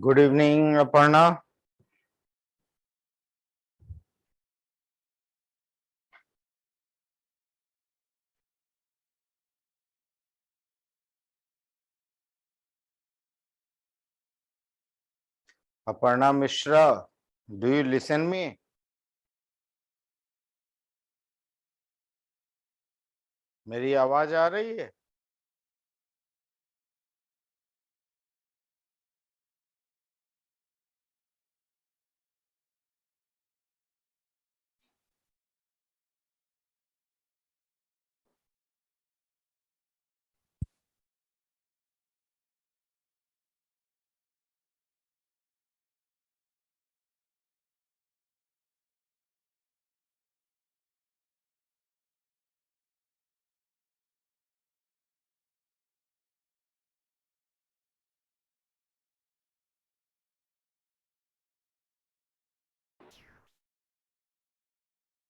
Good evening Aparna. Aparna Mishra, do you listen me? मेरी आवाज आ रही है?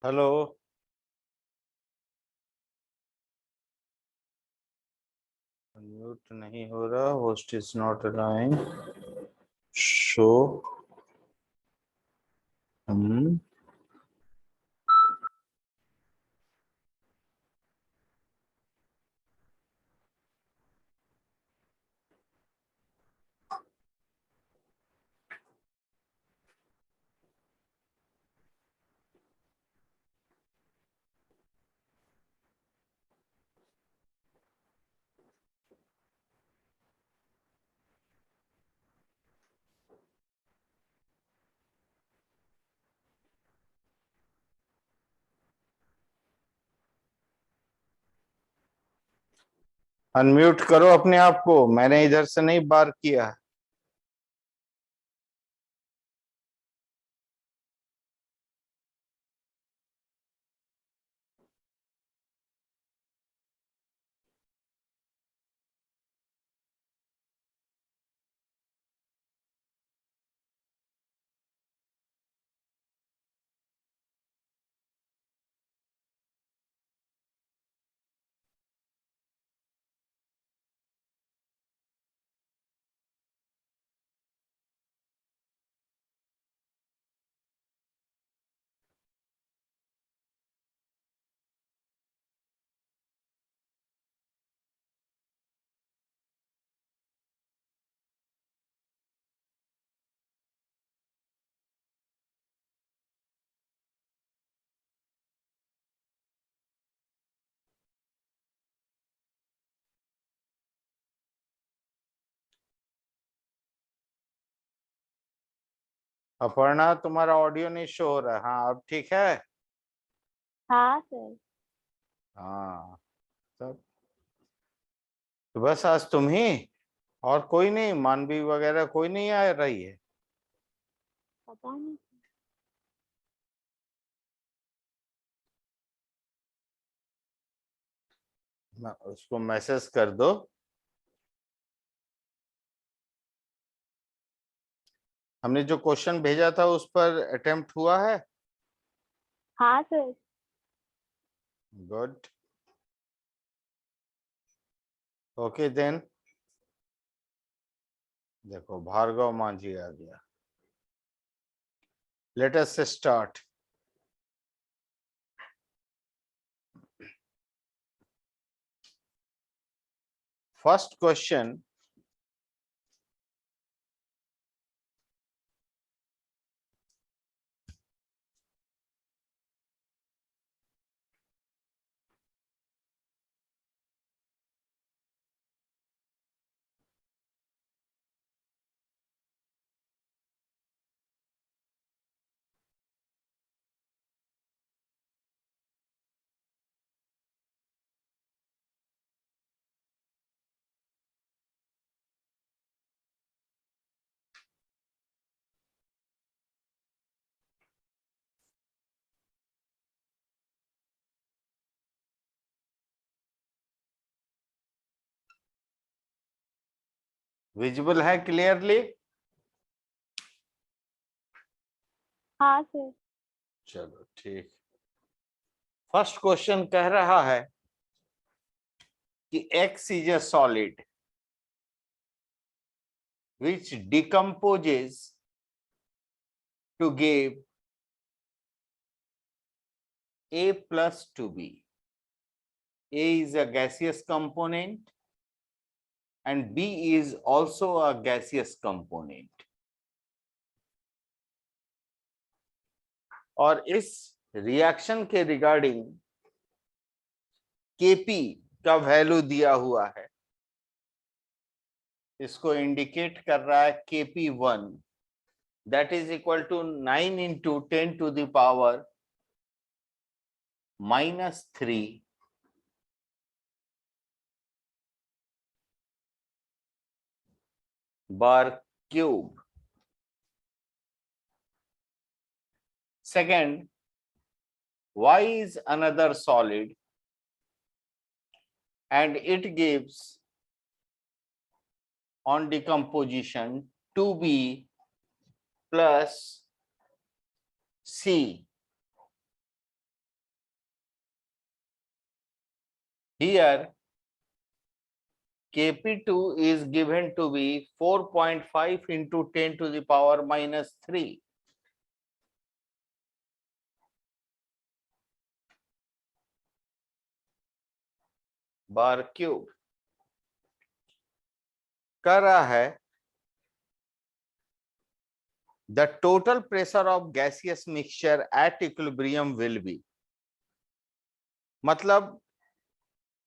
हेलो। म्यूट नहीं हो रहा। Host is not allowing show. Unmute करो अपने आप को, मैंने इधर से नहीं बार किया। अपर्णा, तुम्हारा ऑडियो नहीं शो हो रहा। हाँ, अब ठीक है। हाँ सर। हाँ, सब तो बस आज तुम ही, और कोई नहीं? मानवी वगैरह कोई नहीं आ रही है? पता नहीं। उसको मैसेज कर दो। हमने जो क्वेश्चन भेजा था उस पर अटेम्प्ट हुआ है? हाँ सर। गुड। Okay then. देखो, भार्गव मांझी आ गया। Let us start. First question, visible है क्लियरली? हाँ सर। चलो ठीक। फर्स्ट क्वेश्चन कह रहा है कि x is a solid which decomposes to give A plus 2B. A is a gaseous component and B is also a gaseous component. और इस रिएक्शन के रिगार्डिंग Kp का वैल्यू दिया हुआ है, इसको इंडिकेट कर रहा है Kp1, that is equal to 9 into 10 to the power -3 bar cube. Second, Y is another solid and it gives on decomposition 2B plus C. Here Kp2 is given to be 4.5 into 10 to the power -3. Bar cube कर रहा है the total pressure of gaseous mixture at equilibrium will be, मतलब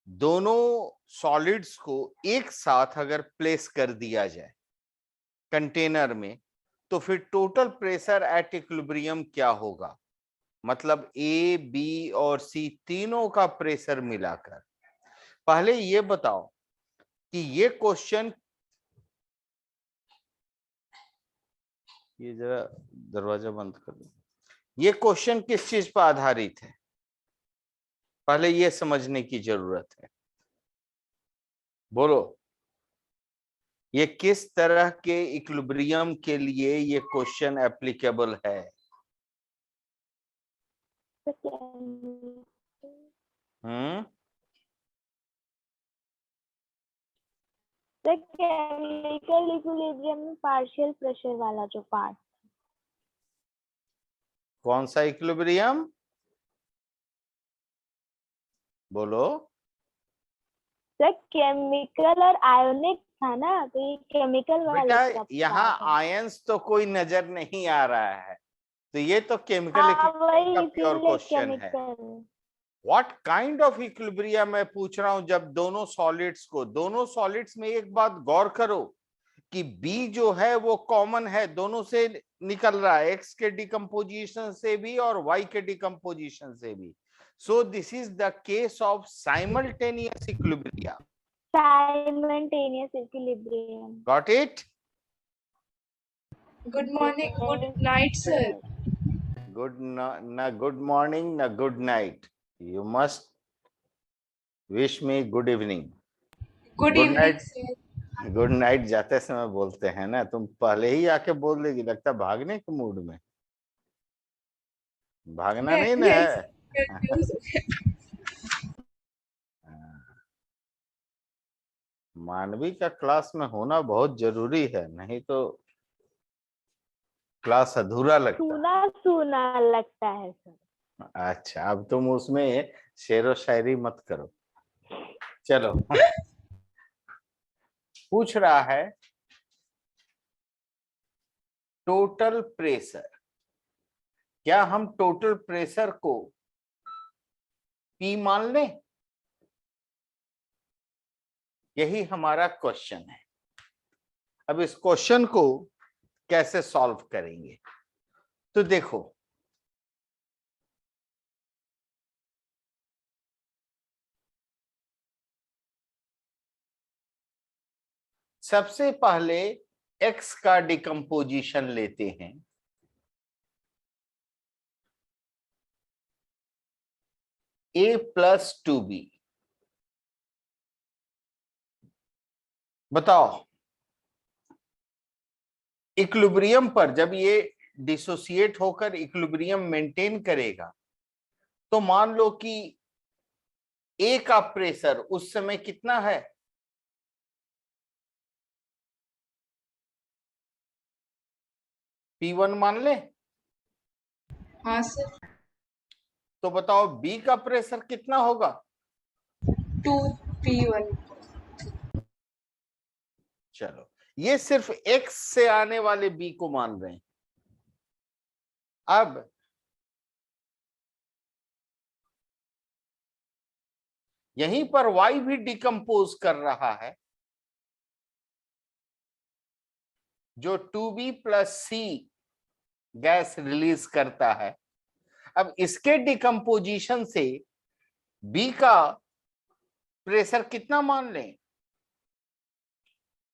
दोनों solids को एक साथ अगर place कर दिया जाए कंटेनर में तो फिर टोटल प्रेशर एट इक्विलिब्रियम क्या होगा, मतलब ए बी और सी तीनों का प्रेशर मिलाकर। पहले ये बताओ कि ये क्वेश्चन, ये जरा दरवाजा बंद कर दो, ये क्वेश्चन किस चीज पर आधारित है, पहले ये समझने की जरूरत है। बोलो, ये किस तरह के इक्विलिब्रियम के लिए ये क्वेश्चन एप्लीकेबल है? केमिकल इक्विलिब्रियम में पार्शियल प्रेशर वाला जो पार्ट। कौन सा इक्विलिब्रियम? बोलो। सर केमिकल और आयोनिक था ना, तो ये केमिकल वाला बेटा यहाँ आयंस तो कोई नजर नहीं आ रहा है, तो ये तो केमिकल का प्योर क्वेश्चन है। व्हाट काइंड ऑफ इक्विलिब्रियम मैं पूछ रहा हूं, जब दोनों सॉलिड्स में एक बात गौर करो कि B जो है वो कॉमन है, दोनों से निकल रहा है, X के डिकम्पोजिशन से भी और Y के डिकम्पोजिशन से भी। So this is the case of simultaneous equilibrium. Simultaneous equilibrium. Got it? Good morning, good night, sir. Good morning, na good night. You must wish me good evening. Good evening, night. sir. Good night जाते समय बोलते हैं ना, तुम पहले ही आके बोल देगी, लगता भागने के मूड में। भागना नहीं ना है। मानवी का क्लास में होना बहुत जरूरी है, नहीं तो क्लास अधूरा लगता सुना लगता है सर। अच्छा, अब तुम उसमें शेरो शायरी मत करो। चलो पूछ रहा है टोटल प्रेशर, क्या हम टोटल प्रेशर को P मान लें? यही हमारा क्वेश्चन है। अब इस क्वेश्चन को कैसे सॉल्व करेंगे, तो देखो सबसे पहले X का डिकम्पोजिशन लेते हैं। A प्लस 2B, बताओ इक्विलिब्रियम पर जब ये डिसोसिएट होकर इक्विलिब्रियम मेंटेन करेगा तो मान लो कि A का प्रेशर उस समय कितना है? P1 मान ले। हाँ सर। तो बताओ बी का प्रेशर कितना होगा? 2P1। चलो, ये सिर्फ एक्स से आने वाले बी को मान रहे हैं। अब यहीं पर वाई भी डिकम्पोज कर रहा है, जो 2B प्लस सी गैस रिलीज करता है। अब इसके डिकम्पोजिशन से बी का प्रेशर कितना मान लें?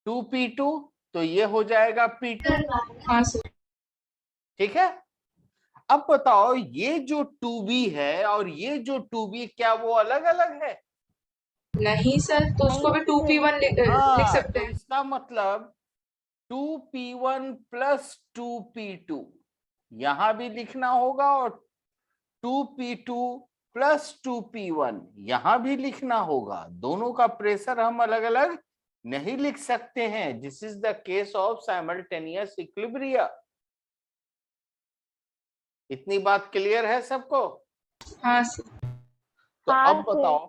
2P2, तो ये हो जाएगा P2। हाँ सर। ठीक है। अब बताओ ये जो 2B है और ये जो 2B, क्या वो अलग अलग है? नहीं सर, तो उसको भी 2P1 लिख हाँ, सकते तो हैं। इसका मतलब 2P1 प्लस 2P2 यहां भी लिखना होगा, और 2P2 प्लस 2P1 यहां भी लिखना होगा। दोनों का प्रेशर हम अलग अलग नहीं लिख सकते हैं। This is the case of simultaneous equilibria. इतनी बात क्लियर है सबको? हाँ सर। तो हाँ अब बताओ,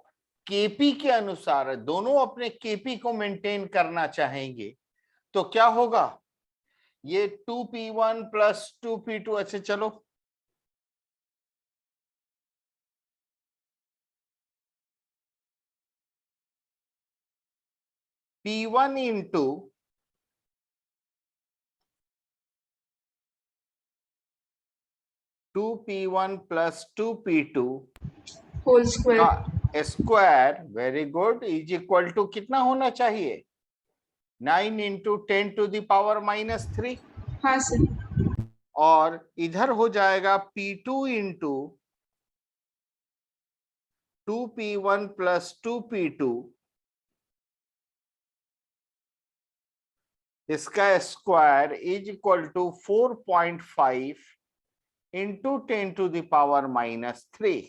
केपी के अनुसार दोनों अपने केपी को मेंटेन करना चाहेंगे, तो क्या होगा? ये 2P1 प्लस 2P2, अच्छा चलो P1 into 2P1 plus 2P2 whole square. का square, very good, is equal to कितना होना चाहिए? 9 इंटू 10 टू द पावर -3। हाँ सर। और इधर हो जाएगा P2 into 2P1 plus 2P2, इसका square is equal to 4.5 into 10 to the power -3।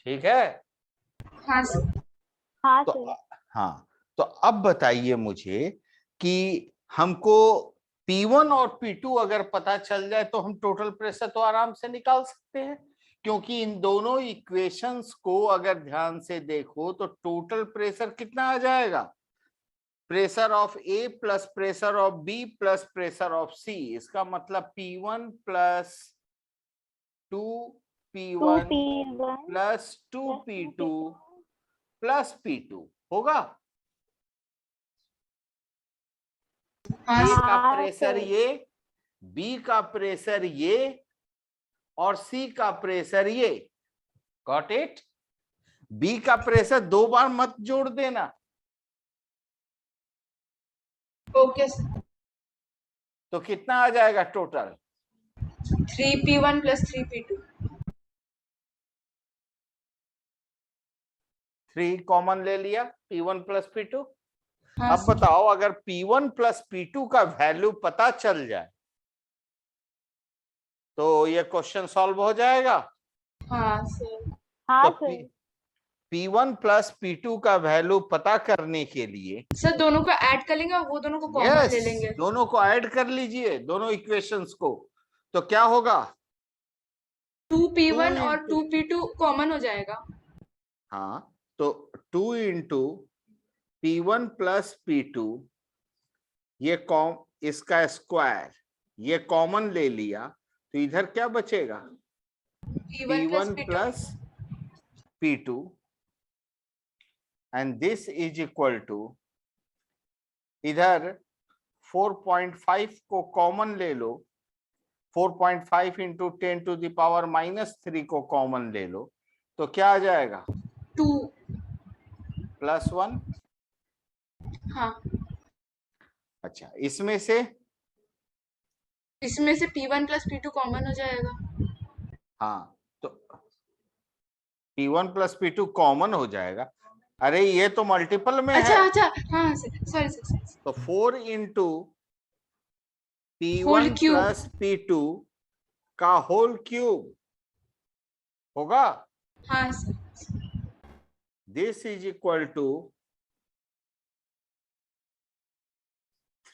ठीक है। हाँ सर। हाँ तो सर। हाँ, तो अब बताइए मुझे कि हमको P1 और P2 अगर पता चल जाए तो हम टोटल प्रेशर तो आराम से निकाल सकते हैं, क्योंकि इन दोनों इक्वेशंस को अगर ध्यान से देखो तो टोटल प्रेशर कितना आ जाएगा? Pressure of A plus pressure of B plus pressure of C. इसका मतलब P1 plus 2P1 2P1 plus 2P2 plus P2 होगा। हाँ ए सर। का हाँ प्रेशर सर। ये, बी का प्रेशर ये, और सी का प्रेशर ये। Got it? बी का प्रेशर 2 बार मत जोड़ देना। Okay sir. तो कितना आ जाएगा total? 3P1 plus 3P2। 3 common ले लिया, P1 प्लस P2। हाँ अब सर। बताओ अगर P1 प्लस P2 का वैल्यू पता चल जाए तो ये क्वेश्चन सॉल्व हो जाएगा। हाँ सर। हाँ तो सर। P1 प्लस P2 का वैल्यू पता करने के लिए सर दोनों को ऐड कर लेंगे और वो दोनों को कॉमन यस, ले लेंगे। दोनों को ऐड कर लीजिए, दोनों इक्वेशंस को। तो क्या होगा? 2 2P1 और इंटू, 2P2 कॉमन हो जाएगा। हाँ, तो 2 इंटू P1 प्लस P2, ये इसका स्क्वायर, ये कॉमन ले लिया, तो इधर क्या बचेगा? P1 plus P1 P2। Plus P2, and this is equal to, इधर 4.5 को कॉमन ले लो, 4.5 इंटू 10 टू द पावर -3 को कॉमन ले लो, तो क्या आ जाएगा? 2। +1। हाँ, अच्छा, इसमें से इसमें से P1 प्लस P2 कॉमन हो जाएगा। हाँ, तो P1 प्लस P2 कॉमन हो जाएगा। अरे ये तो मल्टीपल में अच्छा है, अच्छा, हाँ सर, सॉरी सर। तो 4 into whole P1 cube. Plus P2 का होल क्यूब होगा। हाँ sir. This is equal to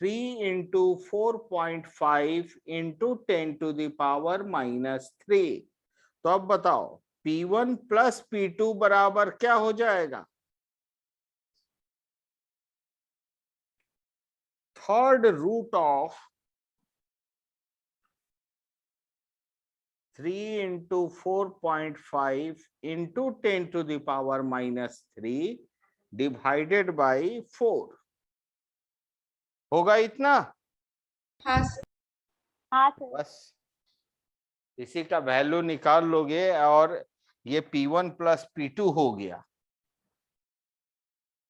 3 into 4.5 into 10 to the power -3। तो अब बताओ P1 प्लस P2 बराबर क्या हो जाएगा? Third root of 3 into 4.5 into 10 to the power -3 divided by 4 होगा इतना? हाँ सर। हाँ सर। बस इसी का वैल्यू निकाल लोगे और ये P1 प्लस P2 हो गया।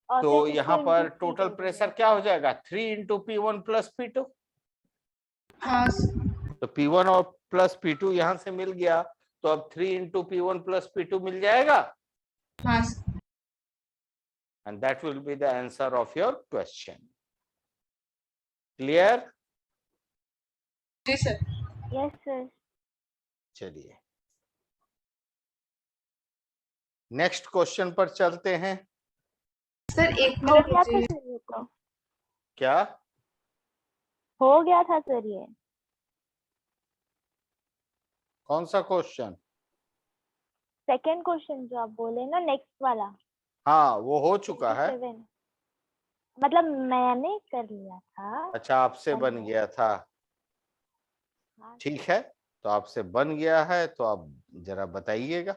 और तो फिर यहाँ इसको पर into टोटल P2 प्रेशर क्या हो जाएगा? 3 into P1 प्लस P2। हाँ सर। तो P1 और प्लस P2 यहाँ से मिल गया, तो अब 3 into P1 प्लस P2 मिल जाएगा। हाँ sir. And that will be the answer of your question. Clear? जी सर। Yes sir. चलिए नेक्स्ट क्वेश्चन पर चलते हैं। सर एक हो मिनट गया था मुझे। सर ये तो, क्या हो गया था सर ये। कौन सा क्वेश्चन? सेकंड क्वेश्चन जो आप बोले ना, नेक्स्ट वाला। हाँ वो हो चुका है। 27 मतलब मैंने कर लिया था। अच्छा आपसे बन गया था, हाँ। ठीक है। तो आपसे बन गया है तो आप जरा बताइएगा।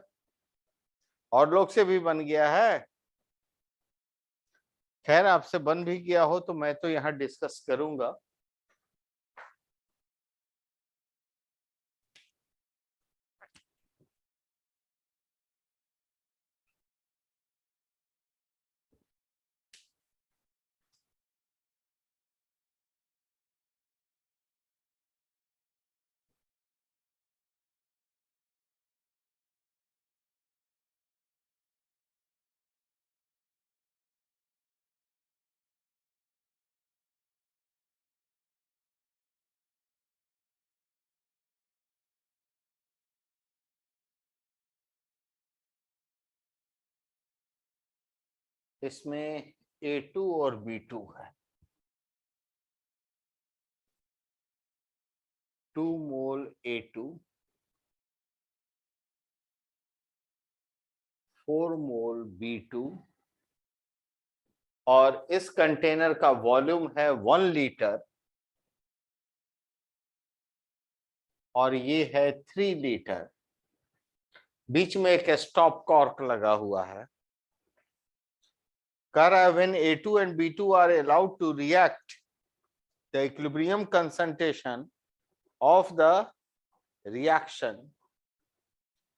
और लोग से भी बन गया है? खैर आपसे बन भी गया हो तो मैं तो यहाँ डिस्कस करूंगा। इसमें A2 और B2 है। 2 मोल A2, 4 मोल B2 और इस कंटेनर का वॉल्यूम है 1 लीटर और ये है 3 लीटर। बीच में एक स्टॉप कॉर्क लगा हुआ है। कह रहा है when A2 and B2 are allowed to react, the equilibrium concentration of the reaction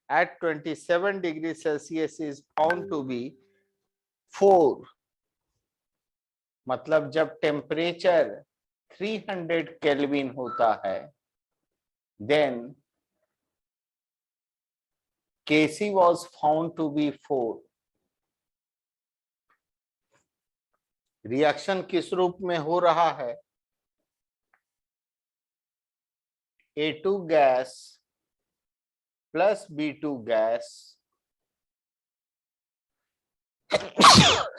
at 27 degrees Celsius is found to be 4। मतलब जब टेम्परेचर 300 केल्विन होता है then Kc was found to be 4। Reaction किस रूप में हो रहा है? A2 gas plus B2 gas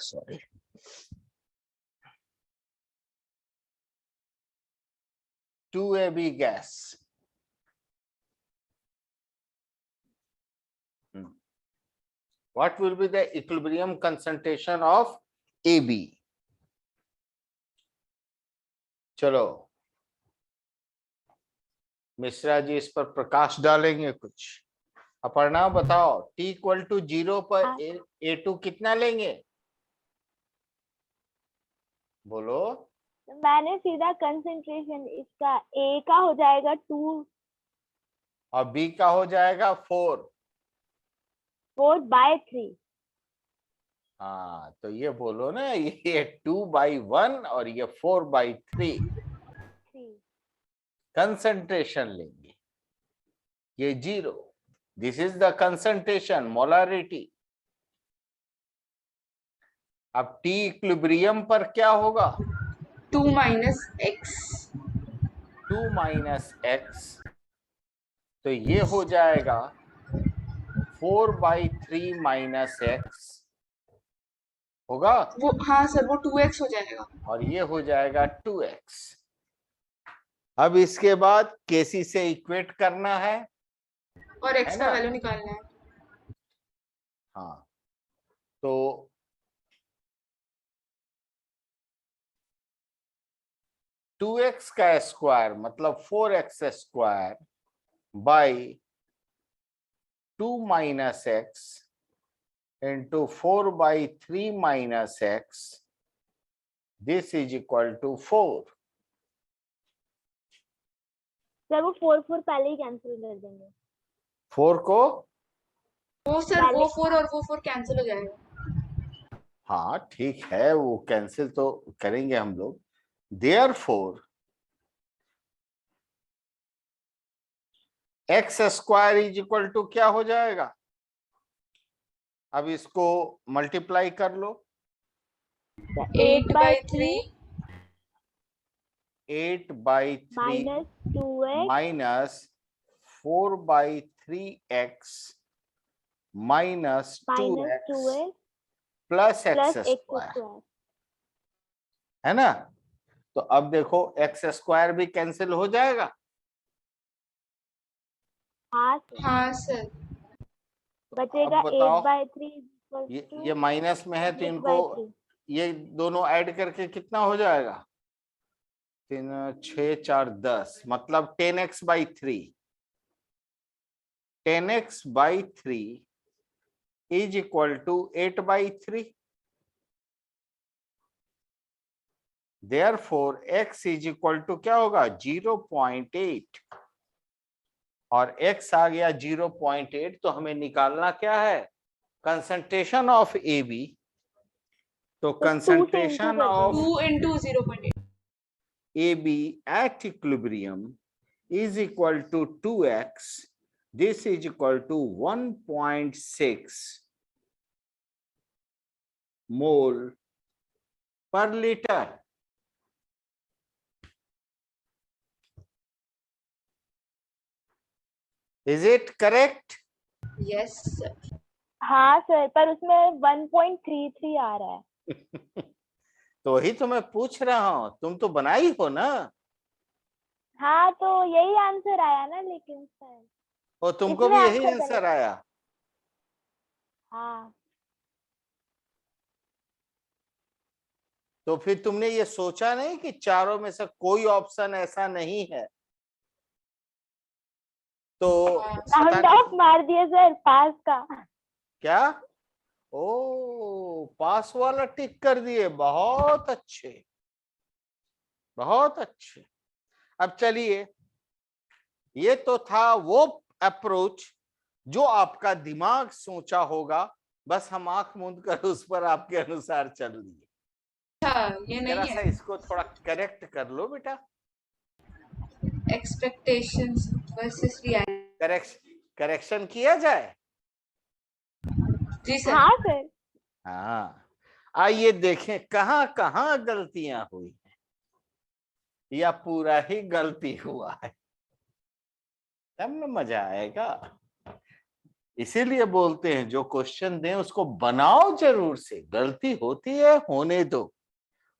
sorry 2AB gas. What will be the equilibrium concentration of AB? चलो मिश्रा जी इस पर प्रकाश डालेंगे कुछ। अपर्णा बताओ T = 0 पर A2 कितना लेंगे? बोलो। मैंने सीधा कंसंट्रेशन इसका A का हो जाएगा 2 और B का हो जाएगा 4/3। हाँ तो ये बोलो ना, ये 2/1 और ये 4/3 कंसंट्रेशन लेंगे। ये 0, this is the concentration molarity. अब T इक्विलिब्रियम पर क्या होगा? 2 - x। 2 - x, तो ये हो जाएगा 4/3 - x होगा। वो हाँ सर, वो 2x हो जाएगा। और ये हो जाएगा 2x। अब इसके बाद केसी से इक्वेट करना है और x का ना। वैल्यू निकालना है। हाँ, तो 2x का स्क्वायर मतलब 4x square by 2 minus x into 4/3 minus x, this is equal to 4। Sir वो 4 पहले ही कैंसिल कर देंगे। 4 को वो सर पहले वो 4 और वो 4 कैंसिल हो जाएगा। हाँ ठीक है, वो कैंसिल तो करेंगे हम लोग। Therefore x square is equal to क्या हो जाएगा, अब इसको मल्टीप्लाई कर लो। 8/3 8/3 minus 2x minus 4/3x minus minus 2x 2x plus x plus x square, square. है ना। तो अब देखो एक्स स्क्वायर भी कैंसिल हो जाएगा। हाँ सर, हाँ सर। बचेगा अब बताओ, 8/3 ये माइनस में है तो इनको 6/3। ये दोनों ऐड करके कितना हो जाएगा, 3 6 4 10, मतलब 10x/3। 10x/3 is equal to 8/3। Therefore x is equal to क्या होगा 0.8, और x आ गया 0.8, तो हमें निकालना क्या है, कंसंट्रेशन ऑफ AB। तो तो 2 से इंटू कंसंट्रेशन कर ऑफ देंगे। 2 into 0.8। AB at equilibrium is equal to 2x. This is equal to 1.6 mole per liter. Is it correct? Yes sir. हाँ सर, पर उसमें 1.33 आ रहा है। तो वही तो मैं पूछ रहा हूं, तुम तो बनाई हो ना। हाँ तो यही आंसर आया ना, लेकिन सर और तुमको इसमें भी यही आंसर आंसर गलत। आया। हाँ तो फिर तुमने ये सोचा नहीं कि चारों में से कोई ऑप्शन ऐसा नहीं है, तो पता राउंड ऑफ नहीं मार दिया सर पास का। क्या। ओ, पास वाला टिक कर दिए, बहुत अच्छे, बहुत अच्छे। अब चलिए, ये तो था वो अप्रोच जो आपका दिमाग सोचा होगा, बस हम आंख मूंद कर उस पर आपके अनुसार चल लिए। अच्छा, ये जरा नहीं सा है। इसको थोड़ा करेक्ट कर लो बेटा। Expectations versus reality. करेक्शन किया जाए। जी सर। हाँ सर। हाँ, आइए देखें कहाँ कहाँ गलतियां हुई हैं, या पूरा ही गलती हुआ है, तब में मजा आएगा। इसीलिए बोलते हैं जो क्वेश्चन दें उसको बनाओ जरूर से, गलती होती है होने दो,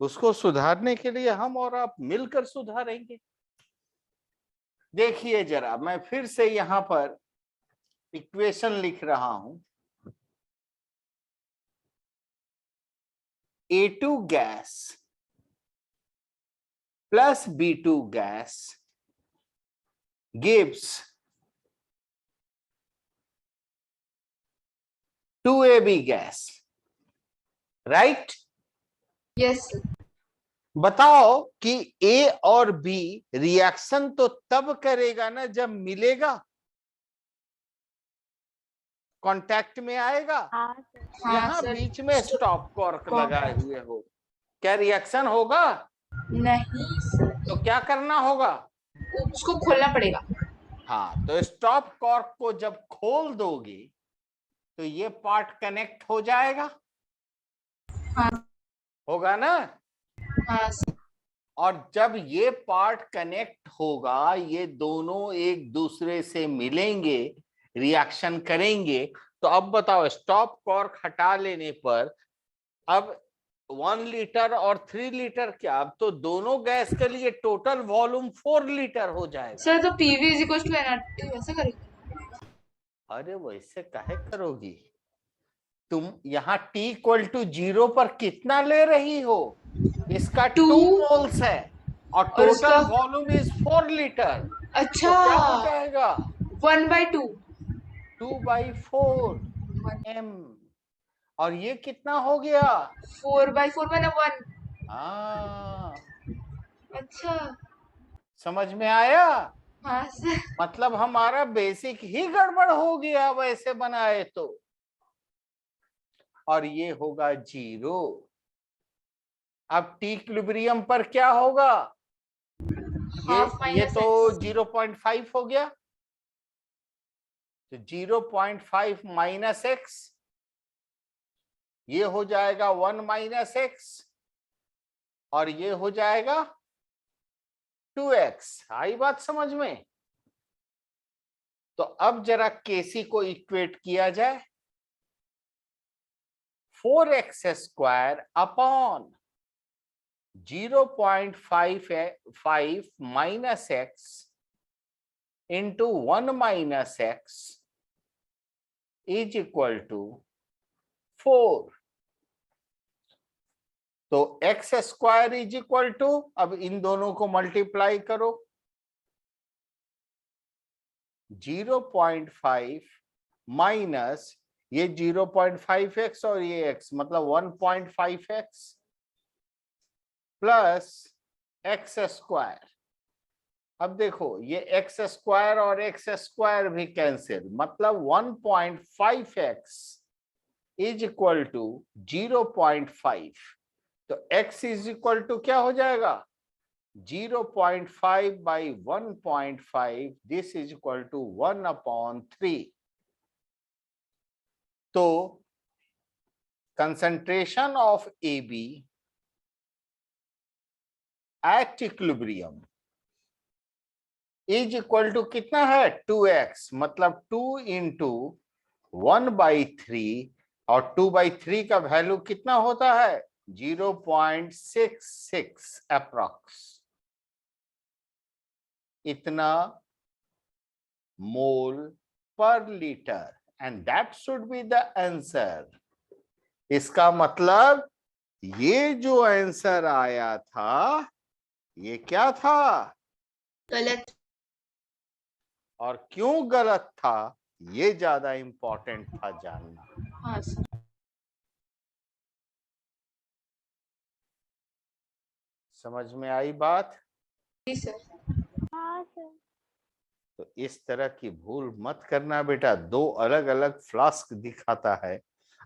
उसको सुधारने के लिए हम और आप मिलकर सुधारेंगे। देखिए जरा, मैं फिर से यहां पर इक्वेशन लिख रहा हूं। A2 gas plus B2 gas gives 2AB gas, right. Yes. बताओ कि A और B रिएक्शन तो तब करेगा ना जब मिलेगा, कांटेक्ट में आएगा। हाँ सर। हाँ यहां सर। बीच में स्टॉप कॉर्क लगाए हुए हो, क्या रिएक्शन होगा। नहीं सर, तो क्या करना होगा, उसको खोलना पड़ेगा। हाँ, तो स्टॉप कॉर्क को जब खोल दोगे तो ये पार्ट कनेक्ट हो जाएगा, हाँ। होगा ना। हाँ सर। और जब ये पार्ट कनेक्ट होगा, ये दोनों एक दूसरे से मिलेंगे, रिएक्शन करेंगे। तो अब बताओ, स्टॉप कॉर्क हटा लेने पर अब 1 लीटर और 3 लीटर क्या, अब तो दोनों गैस के लिए टोटल वॉल्यूम 4 लीटर हो जाएगा। सर तो PV is equal to NRT वैसे करेंगे। अरे वैसे काहे करोगी, तुम यहाँ t इक्वल टू 0 पर कितना ले रही हो, इसका 2 2 मोल्स है और और टोटल इसका वॉल्यूम इज 4 लीटर, अच्छा तो क्या हो जाएगा 1/2 2/4 m। और ये कितना हो गया, 4/4 मैंने 1। हाँ अच्छा समझ में आया, हाँ सर। मतलब हमारा बेसिक ही गड़बड़ हो गया वैसे बनाए तो। और ये होगा 0। अब टी इक्विलिब्रियम पर क्या होगा, हाफ ये माइनस तो एक्स 0.5 हो गया, तो 0.5 माइनस एक्स, ये हो जाएगा 1 माइनस एक्स, और ये हो जाएगा 2x। आई बात समझ में। तो अब जरा केसी को इक्वेट किया जाए, 4x square upon 0.5 minus x into 1 minus x is equal to 4। तो x square is equal to, अब इन दोनों को मल्टीप्लाई करो, 0.5 माइनस ये 0.5x और ये x मतलब 1.5x प्लस एक्स स्क्वायर। अब देखो ये एक्स स्क्वायर और एक्स स्क्वायर भी कैंसिल, मतलब 1.5x इज इक्वल टू 0.5। तो x इज इक्वल टू क्या हो जाएगा 0.5 by 1.5, this is equal to 1/3। तो concentration of AB at equilibrium is equal to कितना है 2x, मतलब 2 इंटू 1/3, और 2/3 का वैल्यू कितना होता है 0.66 अप्रॉक्स, इतना मोल पर litre, and that should be the answer. इसका मतलब ये जो आंसर आया था ये क्या था, गलत। और क्यों गलत था ये ज्यादा इंपॉर्टेंट था जानना। हाँ सर। समझ में आई बात। जी सर। हाँ सर। तो इस तरह की भूल मत करना बेटा, दो अलग अलग फ्लास्क दिखाता है,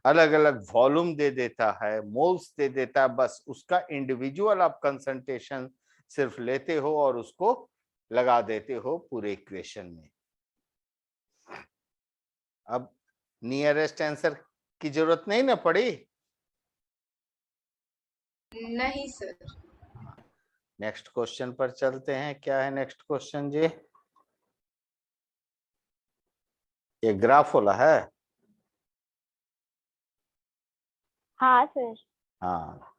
अलग अलग वॉल्यूम दे देता है, मोल्स दे देता है, बस उसका इंडिविजुअल आप कंसंट्रेशन सिर्फ लेते हो और उसको लगा देते हो पूरे इक्वेशन में। अब नियरेस्ट आंसर की जरूरत नहीं ना पड़ी। नहीं सर। नेक्स्ट क्वेश्चन पर चलते हैं, क्या है नेक्स्ट क्वेश्चन जी, ये ग्राफ वाला है। हाँ सर। हाँ,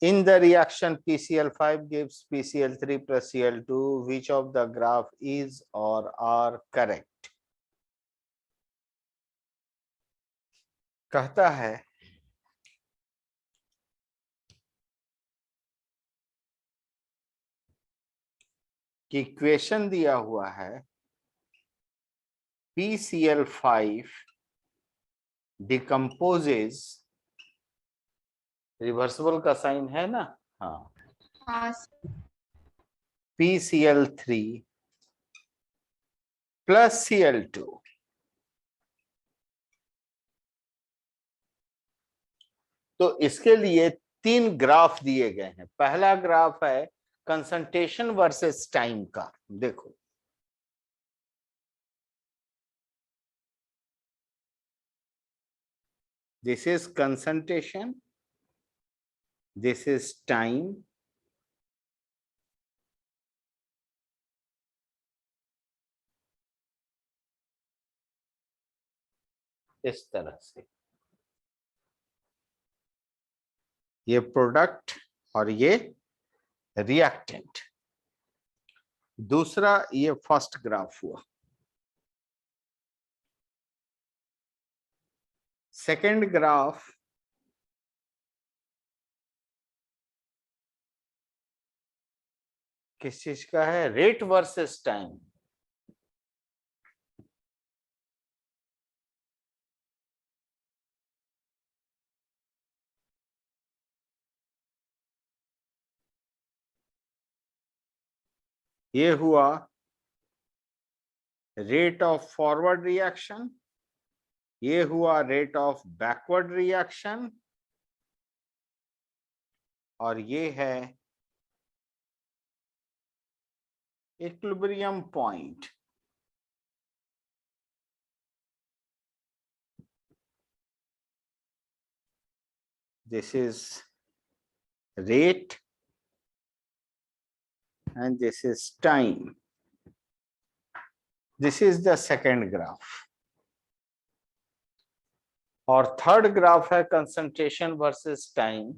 in the reaction PCl5 gives PCl3 plus Cl2, which of the graph is or are correct? कहता है कि इक्वेशन दिया हुआ है PCl5 डिकम्पोजेज, रिवर्सिबल का साइन है ना, हाँ, हाँ सर। PCl3 plus Cl2। तो इसके लिए 3 ग्राफ दिए गए हैं। पहला ग्राफ है कंसंट्रेशन वर्सेस टाइम का, देखो this is concentration, this is time, इस तरह से। ये प्रोडक्ट और ये रिएक्टेंट। दूसरा ये फर्स्ट ग्राफ हुआ। सेकंड ग्राफ किस चीज का है? Rate versus time. ये हुआ रेट ऑफ फॉरवर्ड रिएक्शन, ये हुआ रेट ऑफ बैकवर्ड रिएक्शन, और ये है equilibrium point. This is rate and this is time. This is the second graph. और थर्ड ग्राफ है कंसंट्रेशन वर्सेस टाइम।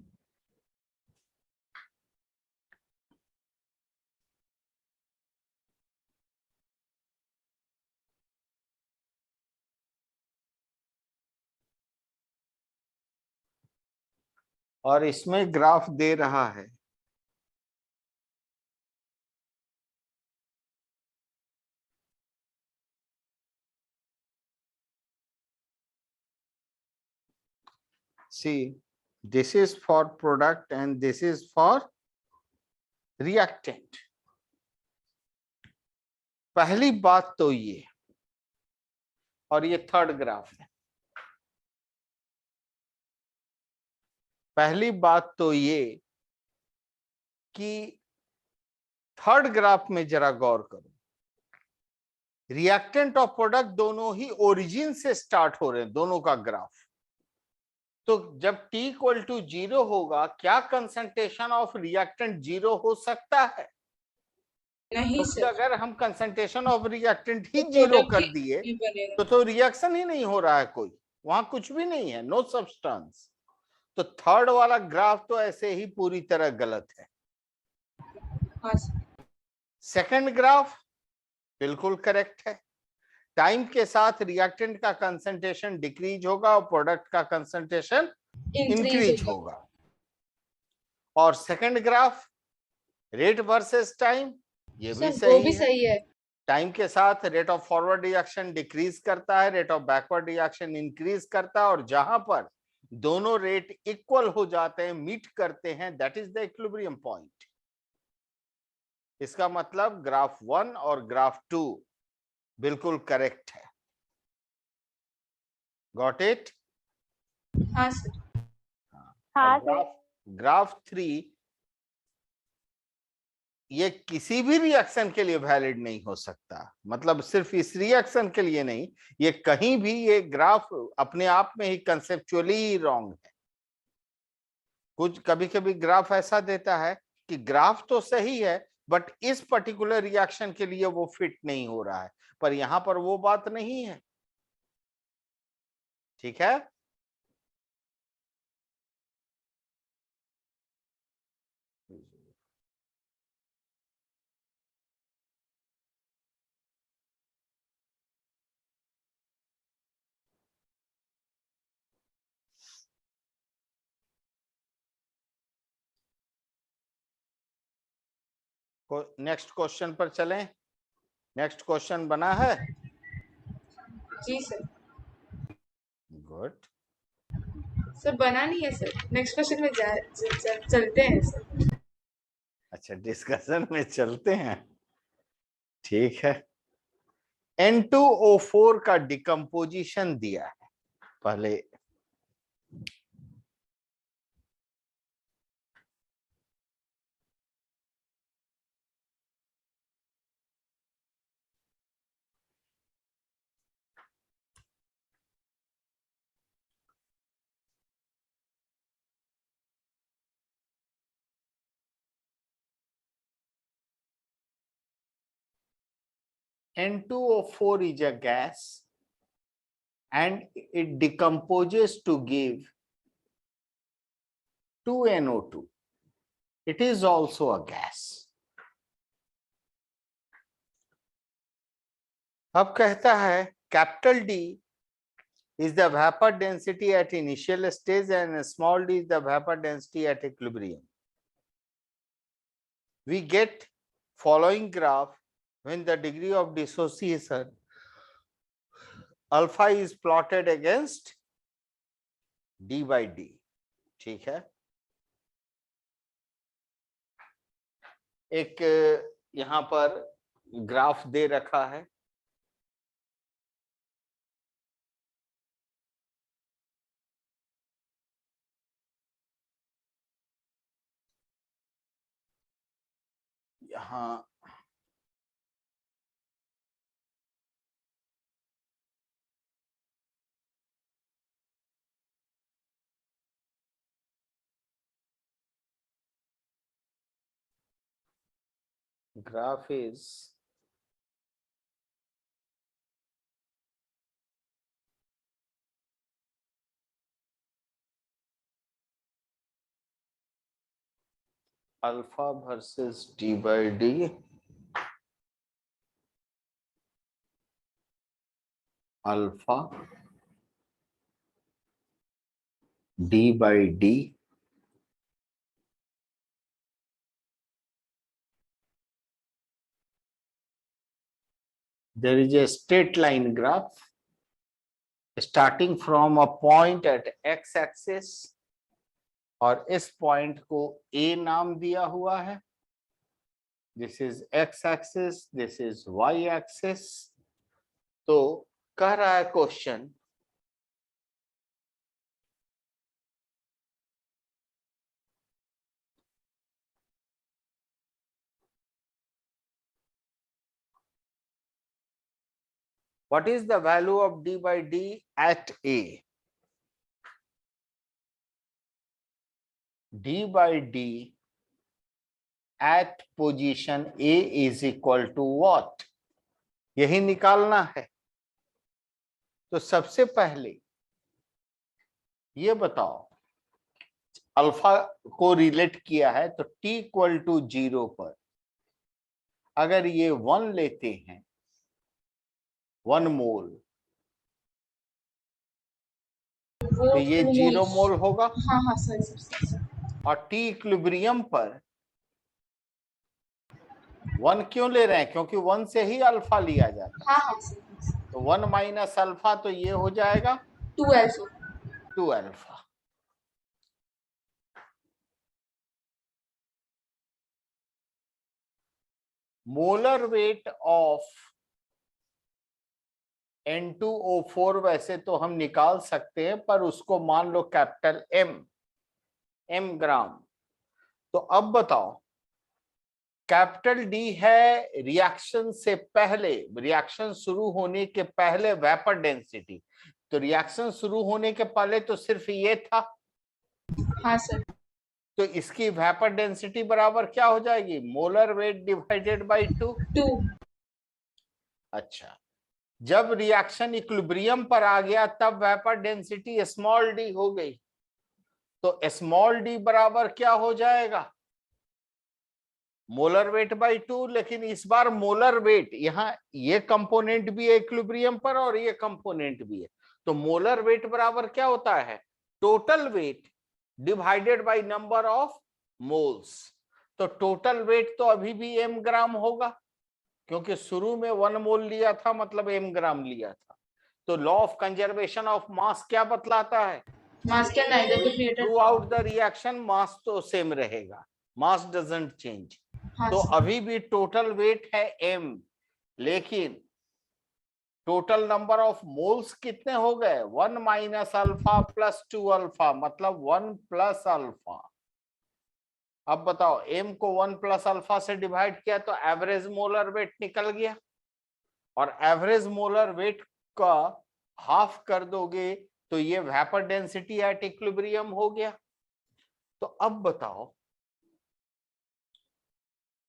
और इसमें ग्राफ दे रहा है see, this is for product and this is for reactant। पहली बात तो ये, और ये थर्ड ग्राफ है। पहली बात तो ये कि थर्ड ग्राफ में जरा गौर करो, रिएक्टेंट और प्रोडक्ट दोनों ही ओरिजिन से स्टार्ट हो रहे हैं, दोनों का ग्राफ। तो जब t इक्वल टू 0 होगा, क्या कंसंट्रेशन ऑफ रिएक्टेंट 0 हो सकता है? नहीं तो सर, अगर हम कंसंट्रेशन ऑफ रिएक्टेंट ही तो 0 product कर ही दिए नहीं बनेगा। तो रिएक्शन ही नहीं हो रहा है, कोई वहां कुछ भी नहीं है, नो सब्सटेंस। तो थर्ड वाला ग्राफ तो ऐसे ही पूरी तरह गलत है। हाँ सर, सेकंड ग्राफ बिल्कुल करेक्ट है। टाइम के साथ रिएक्टेंट का कंसंट्रेशन डिक्रीज होगा और प्रोडक्ट का कंसंट्रेशन इंक्रीज होगा। और second graph rate versus time, ये भी सर वो भी सही है। सही है। टाइम के साथ rate of forward reaction decrease करता है, rate of backward reaction increase करता है, और जहां पर दोनों रेट इक्वल हो जाते हैं, मीट करते हैं, that is the equilibrium point. इसका मतलब ग्राफ 1 और ग्राफ 2 बिल्कुल करेक्ट है। Got it? हाँ सर। हाँ ग्राफ 3 ये किसी भी रिएक्शन के लिए वैलिड नहीं हो सकता, मतलब सिर्फ इस रिएक्शन के लिए नहीं, ये कहीं भी, ये ग्राफ अपने आप में ही कंसेप्चुअली रॉन्ग है। कुछ कभी कभी ग्राफ ऐसा देता है कि ग्राफ तो सही है बट इस पर्टिकुलर रिएक्शन के लिए वो फिट नहीं हो रहा है, पर यहां पर वो बात नहीं है। ठीक है? नेक्स्ट क्वेश्चन पर चलें। नेक्स्ट क्वेश्चन बना है? जी सर। गुड। सर बना नहीं है सर, नेक्स्ट क्वेश्चन में चलते हैं सर। अच्छा, डिस्कशन में चलते हैं, ठीक है। N2O4 का डिकम्पोजिशन दिया है पहले। N2O4 is a gas and it decomposes to give 2NO2. It is also a gas. अब कहता है capital D is the vapor density at initial stage and small d is the vapor density at equilibrium. We get following graph when the degree of dissociation alpha is plotted against d by d. ठीक है, एक यहां पर graph दे रखा है. यहाँ graph is alpha versus d by d, alpha d by d, there is a straight line graph starting from a point at x axis और इस पॉइंट को A नाम दिया हुआ है. This is x axis, this is y axis. तो कह रहा है question what is the value of d by d at A? d by d at position A is equal to what? यही निकालना है. तो सबसे पहले ये बताओ, अल्फा को रिलेट किया है तो t इक्वल टू 0 पर अगर ये 1 लेते हैं, 1 मोल, तो ये 0 मोल होगा. हाँ सर. और t इक्विलिब्रियम पर 1 क्यों ले रहे हैं? क्योंकि 1 से ही अल्फा लिया जाता है. हाँ सर. तो 1 माइनस अल्फा, तो ये हो जाएगा 2 alpha. Molar weight of N2O4 वैसे तो हम निकाल सकते हैं, पर उसको मान लो कैपिटल M ग्राम. तो अब बताओ, कैपिटल D है रिएक्शन से पहले, रिएक्शन शुरू होने के पहले वेपर डेंसिटी. तो रिएक्शन शुरू होने के पहले तो सिर्फ ये था. हाँ सर. तो इसकी वेपर डेंसिटी बराबर क्या हो जाएगी? Molar weight divided by 2. अच्छा, जब रिएक्शन इक्विलिब्रियम पर आ गया तब वेपर डेंसिटी स्मॉल d हो गई. तो स्मॉल d बराबर क्या हो जाएगा? Molar weight by 2. लेकिन इस बार मोलर वेट, यहाँ ये कंपोनेंट भी है इक्विलिब्रियम पर और ये कंपोनेंट भी है. तो मोलर वेट बराबर क्या होता है? Total weight divided by number of moles. तो टोटल वेट तो अभी भी m ग्राम होगा, क्योंकि शुरू में 1 मोल लिया था, मतलब m ग्राम लिया था. तो law of conservation of mass क्या बतलाता है? मास क्या neither be created through out the reaction मास तो सेम रहेगा, मास डजंट चेंज. तो अभी भी टोटल वेट है m, लेकिन टोटल नंबर ऑफ मोल्स कितने हो गए? 1 माइनस अल्फा प्लस 2 अल्फा, मतलब 1 प्लस अल्फा. अब बताओ, m को 1 प्लस अल्फा से डिवाइड किया तो एवरेज मोलर वेट निकल गया, और एवरेज मोलर वेट का हाफ कर दोगे तो ये वेपर डेंसिटी एट इक्विलिब्रियम हो गया. तो अब बताओ,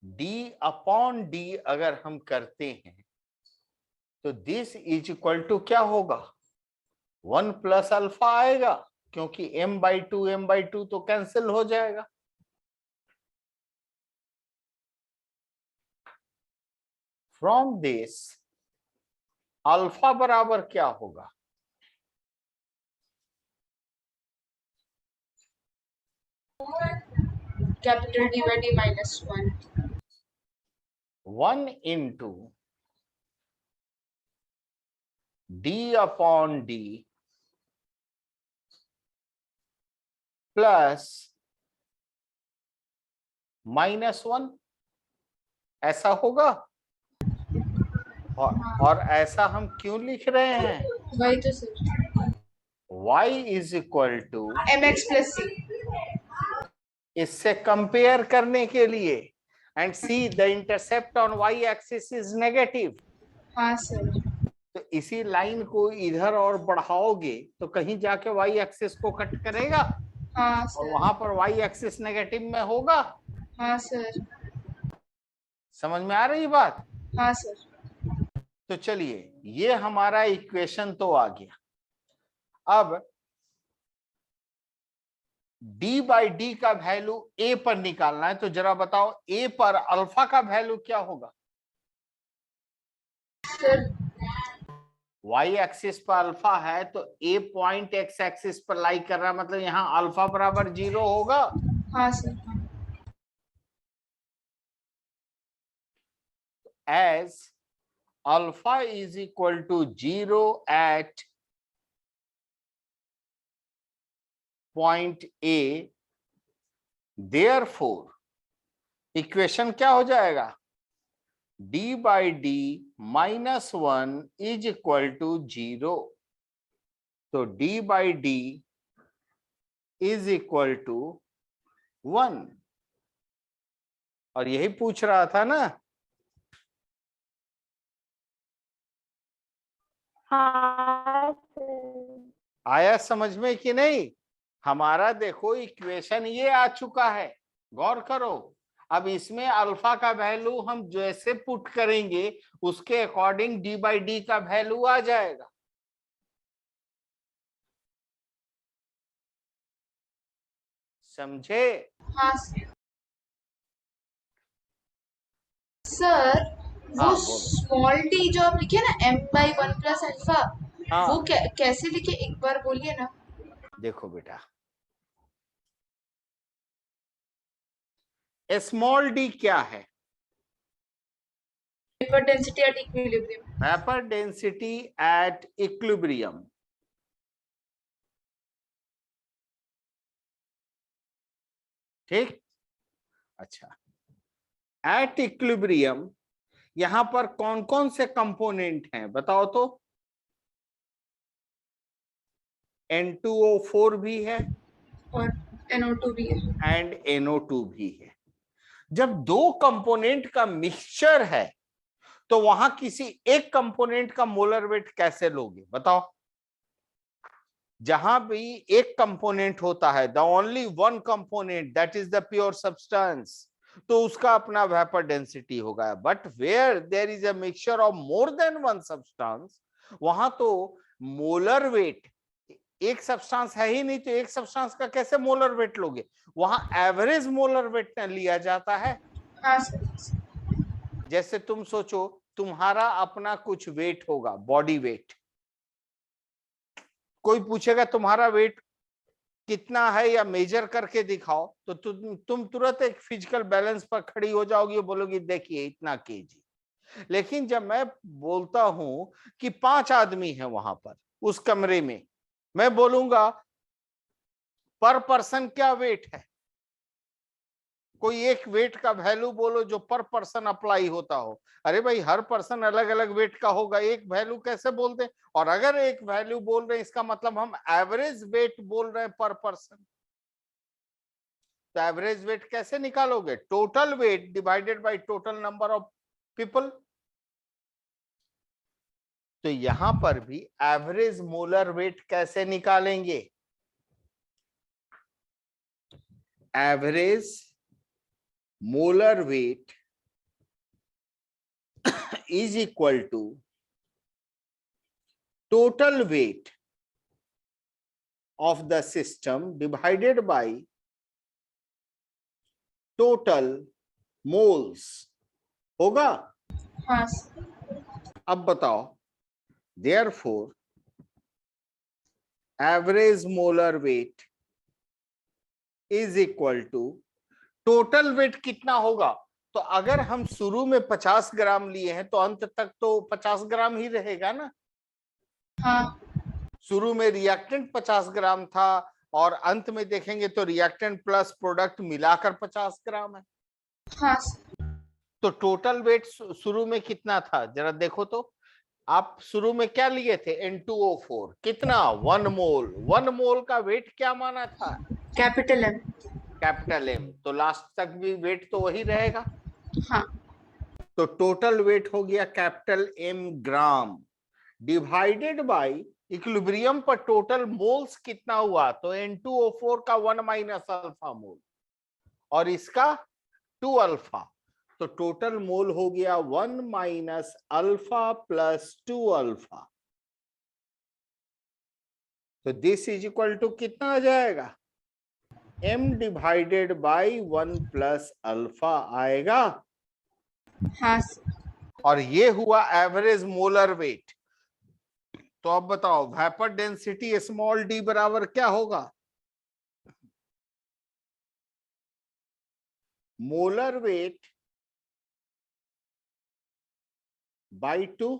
d अपॉन d अगर हम करते हैं तो दिस इज इक्वल टू क्या होगा? 1 प्लस अल्फा आएगा. क्योंकि m/2 तो कैंसिल हो जाएगा। फ्रॉम दिस अल्फा बराबर क्या होगा? Capital D by D -1 1 into d/d plus -1, ऐसा होगा। और ऐसा हम क्यों लिख रहे हैं? वही तो sir, y is equal to, mx plus c। इससे कंपेयर करने के लिए, and see the intercept on y axis is negative. हाँ सर। तो इसी लाइन को इधर और बढ़ाओगे तो कहीं जाके y एक्सिस को कट करेगा, हाँ और सर। वहां पर y एक्सिस नेगेटिव में होगा। हाँ सर। समझ में आ रही बात? हाँ सर। तो चलिए, ये हमारा इक्वेशन तो आ गया। अब d/d का वैल्यू a पर निकालना है, तो जरा बताओ a पर अल्फा का वैल्यू क्या होगा? सर y एक्सिस पर अल्फा है तो a पॉइंट x एक्सिस पर लाई कर रहा है, मतलब यहाँ अल्फा बराबर 0 होगा। हाँ sir. As alpha is equal to 0 at point a, therefore equation क्या हो जाएगा? d/d -1 is equal to 0। तो d/d इज इक्वल टू 1। और यही पूछ रहा था ना? हाँ सर। आया समझ में कि नहीं? हमारा देखो इक्वेशन ये आ चुका है, गौर करो। अब इसमें अल्फा का वैल्यू हम जैसे पुट करेंगे उसके अकॉर्डिंग d/d का वैल्यू आ जाएगा। समझे? हाँ सर। सर वो हाँ बोलो। स्मॉल टी जो आप लिखे ना m/1 प्लस अल्फा, वो हाँ कैसे लिखे एक बार बोलिए ना। देखो बेटा, स्मॉल डी क्या है? Vapour density at equilibrium. Vapour density at equilibrium. ठीक, अच्छा। एट इक्विलिब्रियम यहां पर कौन कौन से कंपोनेंट हैं बताओ तो? N2O4 भी है और NO2 भी है। एंड NO2 भी है। जब दो कंपोनेंट का मिक्सचर है तो वहां किसी एक कंपोनेंट का मोलर वेट कैसे लोगे बताओ? जहां भी एक कंपोनेंट होता है, the only one component that is the pure substance, तो उसका अपना वेपर डेंसिटी होगा। But where there is a mixture of more than one substance, वहां तो मोलर वेट, एक सब्सटेंस है ही नहीं तो एक सब्सटेंस का कैसे मोलर वेट लोगे? वहां एवरेज मोलर वेट लिया जाता है। हाँ सर। जैसे तुम सोचो, तुम्हारा अपना कुछ वेट होगा, बॉडी वेट। कोई पूछेगा तुम्हारा वेट कितना है या मेजर करके दिखाओ, तो तुम तुरंत एक फिजिकल बैलेंस पर खड़ी हो जाओगी और बोलोगी देखिए इतना केजी। लेकिन जब मैं बोलता हूं कि 5 आदमी है वहां पर उस कमरे में, मैं बोलूंगा पर पर्सन क्या वेट है? कोई एक वेट का वैल्यू बोलो जो पर पर्सन अप्लाई होता हो। अरे भाई, हर पर्सन अलग अलग वेट का होगा, एक वैल्यू कैसे बोलते? और अगर एक वैल्यू बोल रहे हैं इसका मतलब हम एवरेज वेट बोल रहे हैं पर पर्सन। तो एवरेज वेट कैसे निकालोगे? Total weight divided by total number of people. तो यहां पर भी एवरेज मोलर वेट कैसे निकालेंगे? Average molar weight is equal to total weight of the system divided by total moles होगा। हाँ अब बताओ, therefore average molar weight is equal to total weight कितना होगा। तो अगर हम शुरू में 50 ग्राम लिए हैं तो अंत तक तो 50 ग्राम ही रहेगा ना। हाँ शुरू में रिएक्टेंट 50 ग्राम था और अंत में देखेंगे तो रिएक्टेंट प्लस प्रोडक्ट मिलाकर 50 ग्राम है। हाँ तो टोटल वेट शुरू में कितना था जरा देखो तो। आप शुरू में क्या लिए थे, N2O4 कितना, 1 मोल। 1 मोल का वेट क्या माना था, कैपिटल एम। Capital M. तो लास्ट तक भी वेट तो वही रहेगा। हाँ तो टोटल वेट हो गया capital M gram divided by equilibrium पर टोटल मोल्स कितना हुआ, तो N2O4 का 1 माइनस अल्फा मोल और इसका 2 अल्फा। तो टोटल मोल हो गया 1 माइनस अल्फा प्लस 2 अल्फा। तो दिस इज इक्वल टू कितना आ जाएगा, m divided by 1 plus alpha आएगा। हाँ और ये हुआ एवरेज मोलर वेट। तो अब बताओ वेपर डेंसिटी स्मॉल d बराबर क्या होगा, मोलर वेट बाई 2।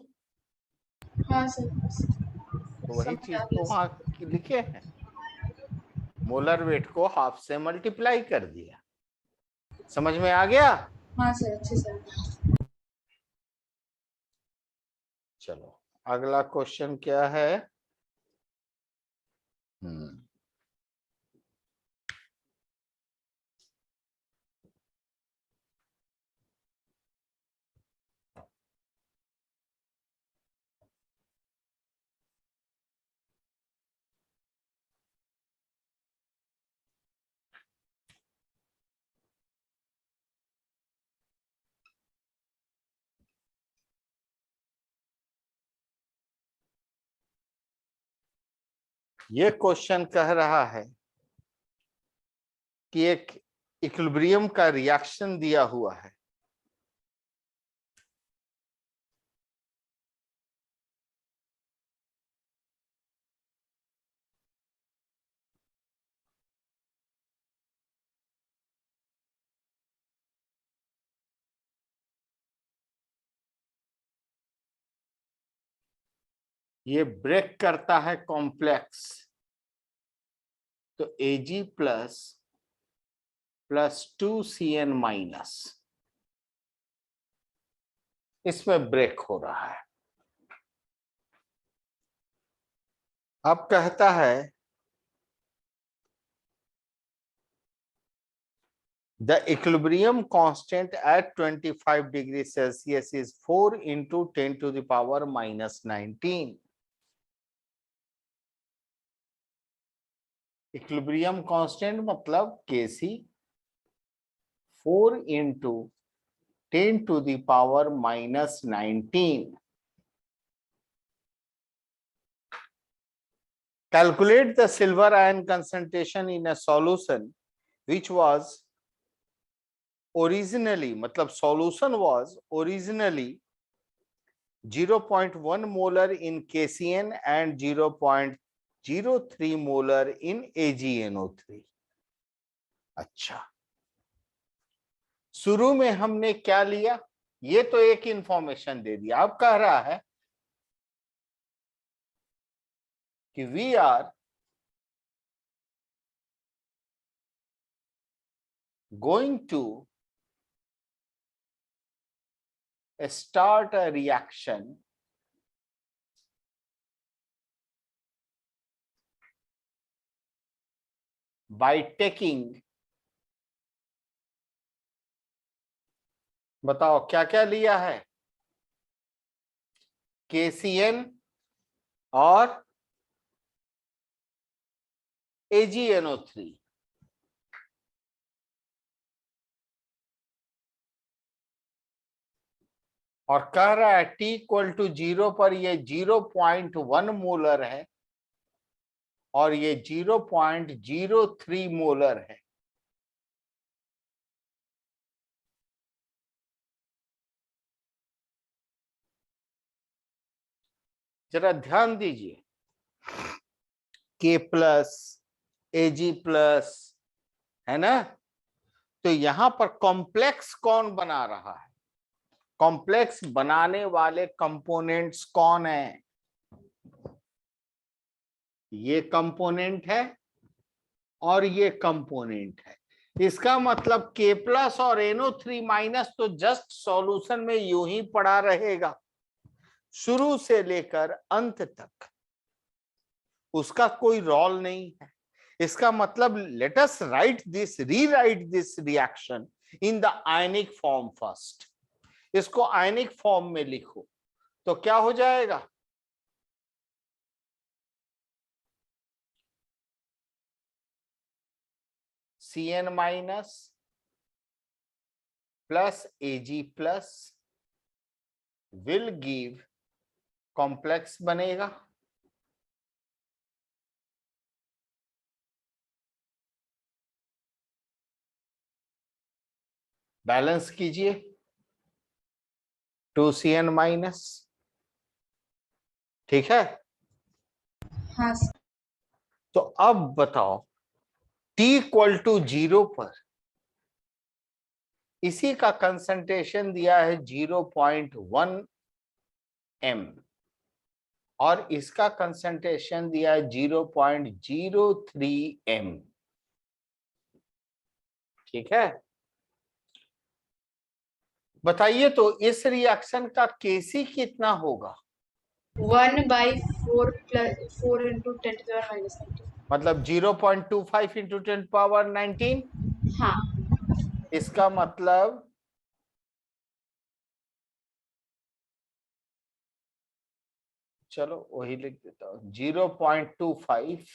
हाँ सर। तो वही समझ चीज आ तो गया वहां लिखे हैं, मोलर वेट को हाफ से मल्टीप्लाई कर दिया। समझ में आ गया। हाँ सर, अच्छे सर। चलो अगला क्वेश्चन क्या है। ये क्वेश्चन कह रहा है कि एक इक्विलिब्रियम का रिएक्शन दिया हुआ है, ये ब्रेक करता है कॉम्प्लेक्स। तो Ag plus plus 2Cn minus इसमें ब्रेक हो रहा है। अब कहता है the equilibrium constant at 25 degrees Celsius is 4 into 10 to the power minus 19। Equilibrium constant मतलब Kc 4 into 10 to the power minus 19। Calculate the silver ion concentration in a solution which was originally, मतलब solution was originally 0.1 molar in KCN and 0.03 molar in AgNO3। अच्छा, शुरू में हमने क्या लिया, ये तो एक इंफॉर्मेशन दे दिया। अब कह रहा है कि we are going to start a reaction by taking, बताओ क्या क्या लिया है, KCN और AgNO3। और कह रहा है T इक्वल टू 0 पर ये 0.1 मोलर है और ये 0.03 मोलर है। जरा ध्यान दीजिए, K प्लस Ag प्लस है ना, तो यहां पर कॉम्प्लेक्स कौन बना रहा है? कॉम्प्लेक्स बनाने वाले कंपोनेंट्स कौन है? ये कंपोनेंट है और ये कंपोनेंट है। इसका मतलब K प्लस और NO3 माइनस तो जस्ट सॉल्यूशन में यूं ही पड़ा रहेगा शुरू से लेकर अंत तक, उसका कोई रोल नहीं है। इसका मतलब let us rewrite this reaction in the ionic form first. इसको आयनिक फॉर्म में लिखो तो क्या हो जाएगा? Cn minus plus Ag plus will give complex बनेगा, बैलेंस कीजिए 2Cn माइनस, ठीक है। हाँ सर। तो अब बताओ T इक्वल टू 0 पर इसी का कंसंट्रेशन दिया है 0.1 m और इसका कंसंट्रेशन दिया है 0.03 m, ठीक है। बताइए तो इस रिएक्शन का Kc कितना होगा? 1/4 + 4 × 10⁻⁹ मतलब 0.25 इंटू 10⁻19। हाँ। इसका मतलब चलो वही लिख देता हूं, 0.25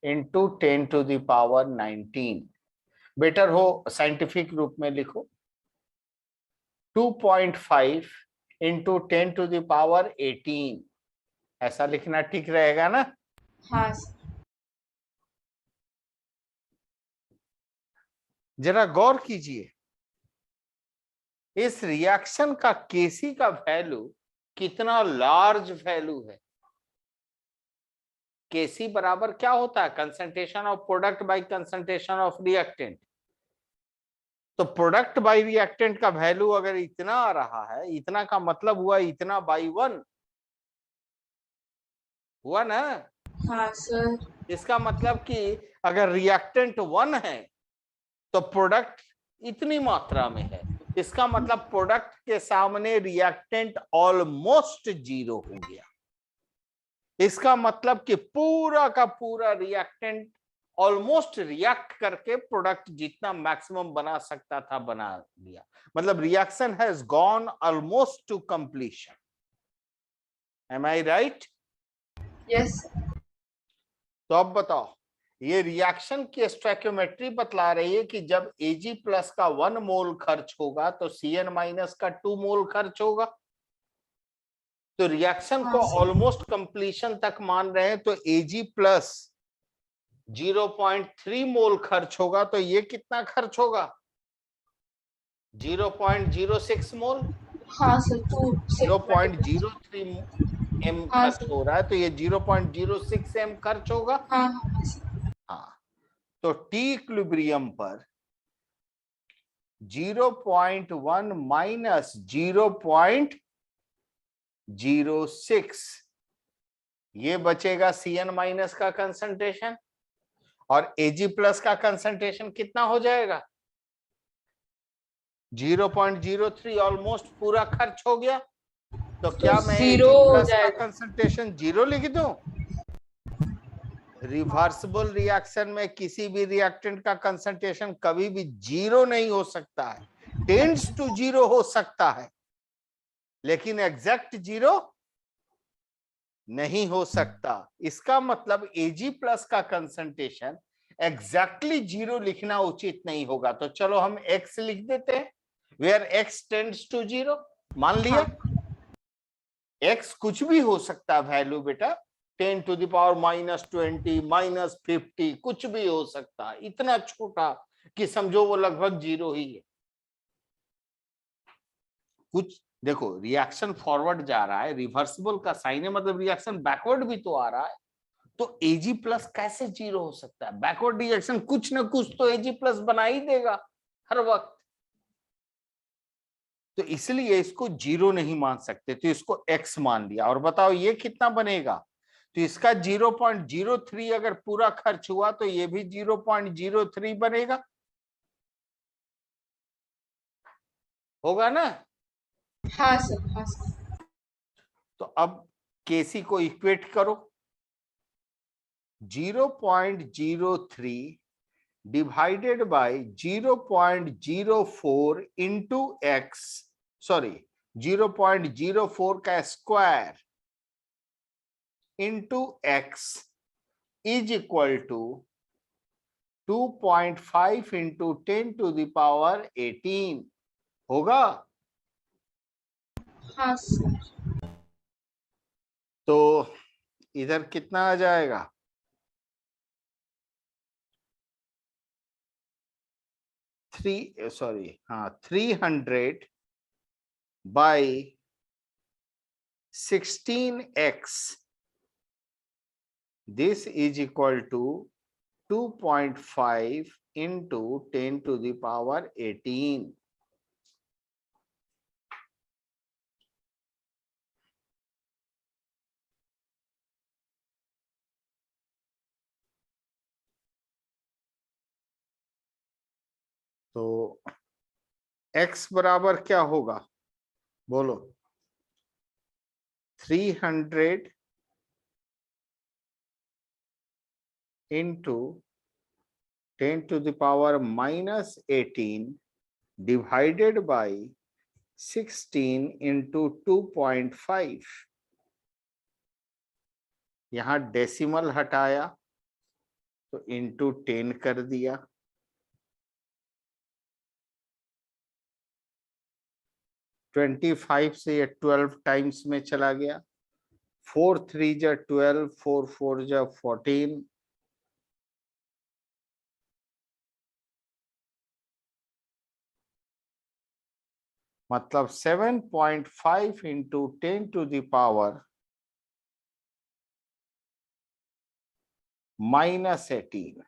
इंटू 10⁻19। बेटर हो साइंटिफिक रूप में लिखो 2.5 इंटू 10⁻18, ऐसा लिखना ठीक रहेगा ना? हाँ। जरा गौर कीजिए, इस रिएक्शन का Kc का वैल्यू कितना लार्ज वैल्यू है। Kc बराबर क्या होता है? Concentration of product by concentration of reactant. तो प्रोडक्ट बाय रिएक्टेंट का वैल्यू अगर इतना आ रहा है, इतना का मतलब हुआ इतना बाई 1 हुआ ना? हाँ सर। इसका मतलब कि अगर रिएक्टेंट 1 है तो प्रोडक्ट इतनी मात्रा में है। इसका मतलब प्रोडक्ट के सामने रिएक्टेंट ऑलमोस्ट 0 हो गया। इसका मतलब कि पूरा का पूरा रिएक्टेंट ऑलमोस्ट रिएक्ट करके प्रोडक्ट जितना मैक्सिमम बना सकता था बना दिया। मतलब reaction has gone almost to completion. Am I right? Yes. तो अब बताओ, ये रिएक्शन की स्टोइकियोमेट्री बतला रही है कि जब Ag प्लस का 1 मोल खर्च होगा तो Cn माइनस का 2 मोल खर्च होगा। तो रिएक्शन को ऑलमोस्ट कंप्लीशन तक मान रहे हैं, तो Ag प्लस 0.3 मोल खर्च होगा, तो ये कितना खर्च होगा? 0.06 मोल। हाँ सर। 0.03 m खर्च हो रहा है, तो ये 0.06 m खर्च होगा। हाँ। हाँ, तो T इक्विलिब्रियम पर 0.1 माइनस 0.06 ये बचेगा Cn माइनस का कंसंट्रेशन, और Ag प्लस का कंसंट्रेशन कितना हो जाएगा? 0.03 ऑलमोस्ट पूरा खर्च हो गया। तो क्या मैं Ag प्लस का कंसंट्रेशन 0 लिख दूं? रिवर्सिबल रिएक्शन में किसी भी रिएक्टेंट का कंसंट्रेशन कभी भी 0 नहीं हो सकता है, टेंड्स टू 0 हो सकता है, लेकिन एग्जैक्ट 0 नहीं हो सकता। इसका मतलब Ag प्लस का कंसंट्रेशन एग्जैक्टली 0 लिखना उचित नहीं होगा। तो चलो हम x लिख देते हैं, वेयर x टेंड्स टू 0। मान लिया x कुछ भी हो सकता है वैल्यू बेटा, 10⁻⁻20 -50 कुछ भी हो सकता है, इतना छोटा कि समझो वो लगभग 0 ही है। कुछ देखो, रिएक्शन फॉरवर्ड जा रहा है, रिवर्सिबल का साइन है, मतलब रिएक्शन बैकवर्ड भी तो आ रहा है, तो Ag प्लस कैसे 0 हो सकता है? बैकवर्ड रिएक्शन कुछ ना कुछ तो Ag प्लस बना ही देगा हर वक्त, तो इसलिए इसको 0 नहीं मान सकते, तो इसको x मान लिया। और बताओ ये कितना बनेगा? तो इसका 0.03 अगर पूरा खर्च हुआ तो ये भी 0.03 बनेगा, होगा ना? हाँ सर, हाँ सर। तो अब केसी को इक्वेट करो, 0.03 divided by 0.04 into x, sorry 0.04 का square into x is equal to 2.5 into 10 to the power 18 होगा। हाँ सर। तो इधर कितना आ जाएगा? 300 by 16x, this is equal to 2.5 into 10 to the power 18। तो x बराबर क्या होगा बोलो? 300 into 10 to the power -18 divided by 16 into 2.5। यहां डेसिमल हटाया तो इंटू 10 कर दिया, 25 से ये 12 टाइम्स में चला गया, 4 3 जा 12, 4 4 जा 14, मतलब 7.5 into 10 to the power -18।